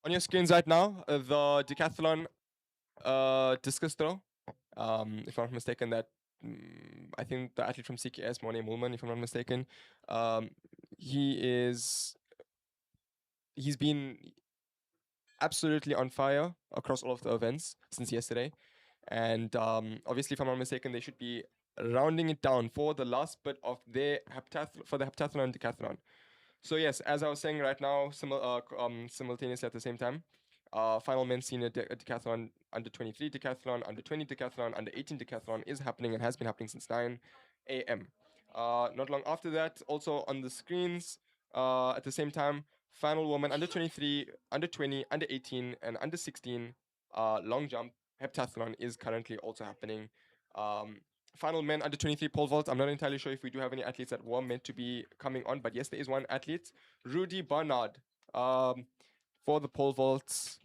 On your screens right now, the decathlon discus throw. If I'm not mistaken, that I think the athlete from CKS, Monet Mulman, if I'm not mistaken, he's been absolutely on fire across all of the events since yesterday. And obviously, if I'm not mistaken, they should be rounding it down for the last bit of their heptathlon and decathlon. So yes, as I was saying right now, simultaneously at the same time, final men's senior decathlon, under 23 decathlon, under 20 decathlon, under 18 decathlon is happening and has been happening since 9 a.m. Not long after that, also on the screens, at the same time, final woman under 23, under 20, under 18, and under 16 long jump heptathlon is currently also happening. Final men under 23 pole vault. I'm not entirely sure if we do have any athletes that were meant to be coming on, but yes, there is one athlete, Rudy Barnard, for the pole vaults.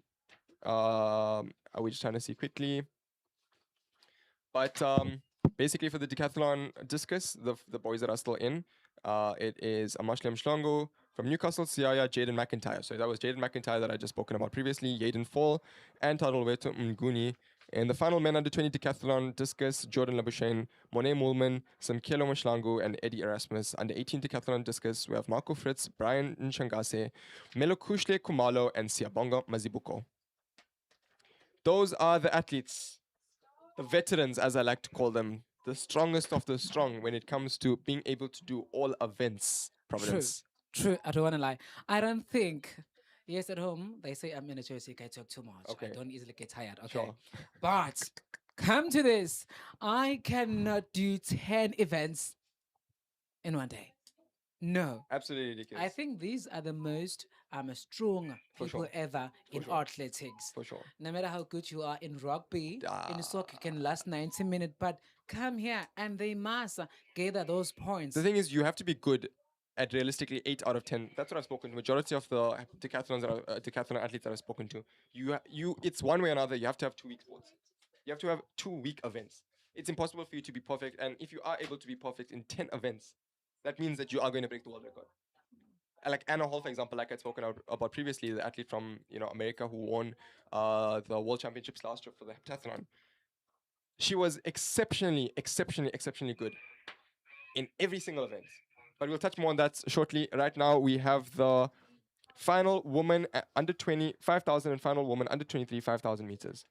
Are we just trying to see quickly? But basically for the decathlon discus, the boys that are still in, it is Amashliam Shlongo from Newcastle, Siaya, Jaden McIntyre. So that was Jaden McIntyre that I just spoken about previously, Yaden Fall, and Tadolweto Mguni. In the final men under 20 decathlon discus, Jordan Labuschagne, Monet Mulman, Samkelo Mashlangu, and Eddie Erasmus. Under 18 decathlon discus, we have Marco Fritz, Brian Nshangase, Melokushle Kumalo, and Siabonga Mazibuko. Those are the athletes, the veterans, as I like to call them, the strongest of the strong when it comes to being able to do all events. Providence.
True. I don't want to lie. I don't think. Yes, at home they say I'm in a Jersey. I talk too much.
Okay.
I don't easily get tired. Okay,
Sure.
but come to this. I cannot do 10 events in one day. No.
Absolutely ridiculous.
I think these are the most strong
For
people
sure.
ever in
sure.
athletics.
For sure.
No matter how good you are in rugby, in soccer can last 90 minutes, but come here and they must gather those points.
The thing is, you have to be good at realistically 8 out of 10. That's what I've spoken to. Majority of the decathlon athletes that I've spoken to, it's one way or another. You have to have 2 week sports. You have to have 2 week events. It's impossible for you to be perfect, and if you are able to be perfect in 10 events, that means that you are going to break the world record. Like Anna Hall, for example, like I'd spoken about previously, the athlete from America who won the World Championships last year for the heptathlon. She was exceptionally good in every single event. But we'll touch more on that shortly. Right now, we have the final woman under 20, 5,000 and final woman under 23, 5,000 meters.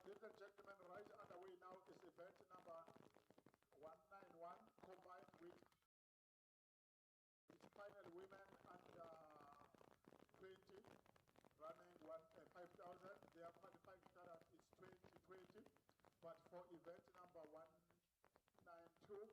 Ladies and gentlemen, right underway now is event number 191 combined with final women under 20 running 5,000. Their qualifying status is 2020, but for event number 192.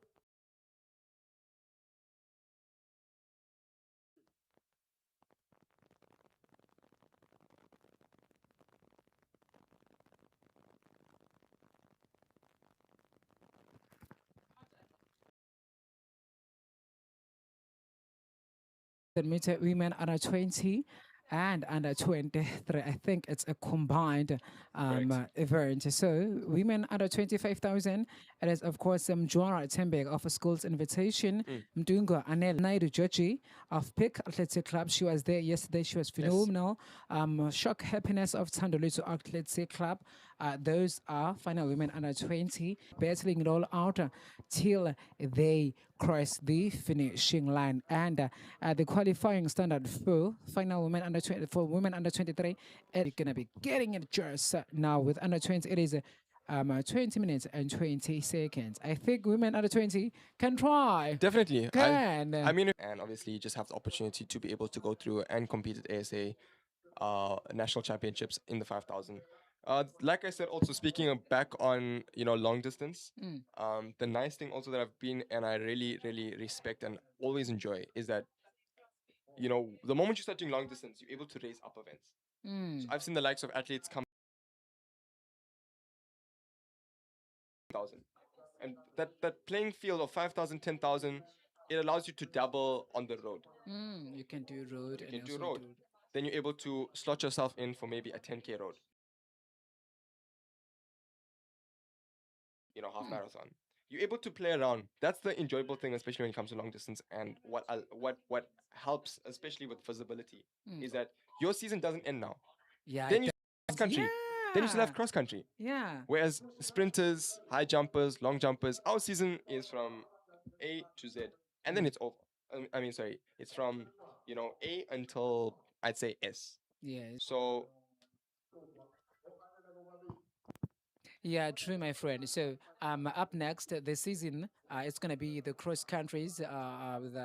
Meter women under 20 and under 23. I think it's a combined event. So women under 25,000. It is of course Joanna Tembek of a school's invitation. Mdungo Anel Naidu Joji of Pick Athletic Club. She was there yesterday. She was phenomenal. Shock Happiness of Tandolito Athletic Club. Those are final women under 20, battling it all out till they cross the finishing line. And the qualifying standard for final women under 20, for women under 23, it's gonna be getting it just now with under 20. It is 20 minutes and 20 seconds. I think women under 20 can try.
Definitely.
Can.
I mean, and obviously you just have the opportunity to be able to go through and compete at ASA national championships in the 5,000. Like I said, also speaking of back on, long distance, the nice thing also that I've been and I really, really respect and always enjoy is that, the moment you start doing long distance, you're able to raise up events. So I've seen the likes of athletes come 1,000. And that playing field of 5,000, 10,000, it allows you to double on the road.
You can do road.
You
and
can do
also
road. Then you're able to slot yourself in for maybe a 10K road. Half marathon. You're able to play around. That's the enjoyable thing, especially when it comes to long distance. And what helps, especially with visibility, is that your season doesn't end now.
Yeah.
Then you cross country. Then you still have
Yeah.
cross country.
Yeah.
Whereas sprinters, high jumpers, long jumpers, our season is from A to Z, and then it's over. It's from A until I'd say S.
Yeah.
So
Yeah, true, my friend. So up next this season, it's gonna be the cross countries with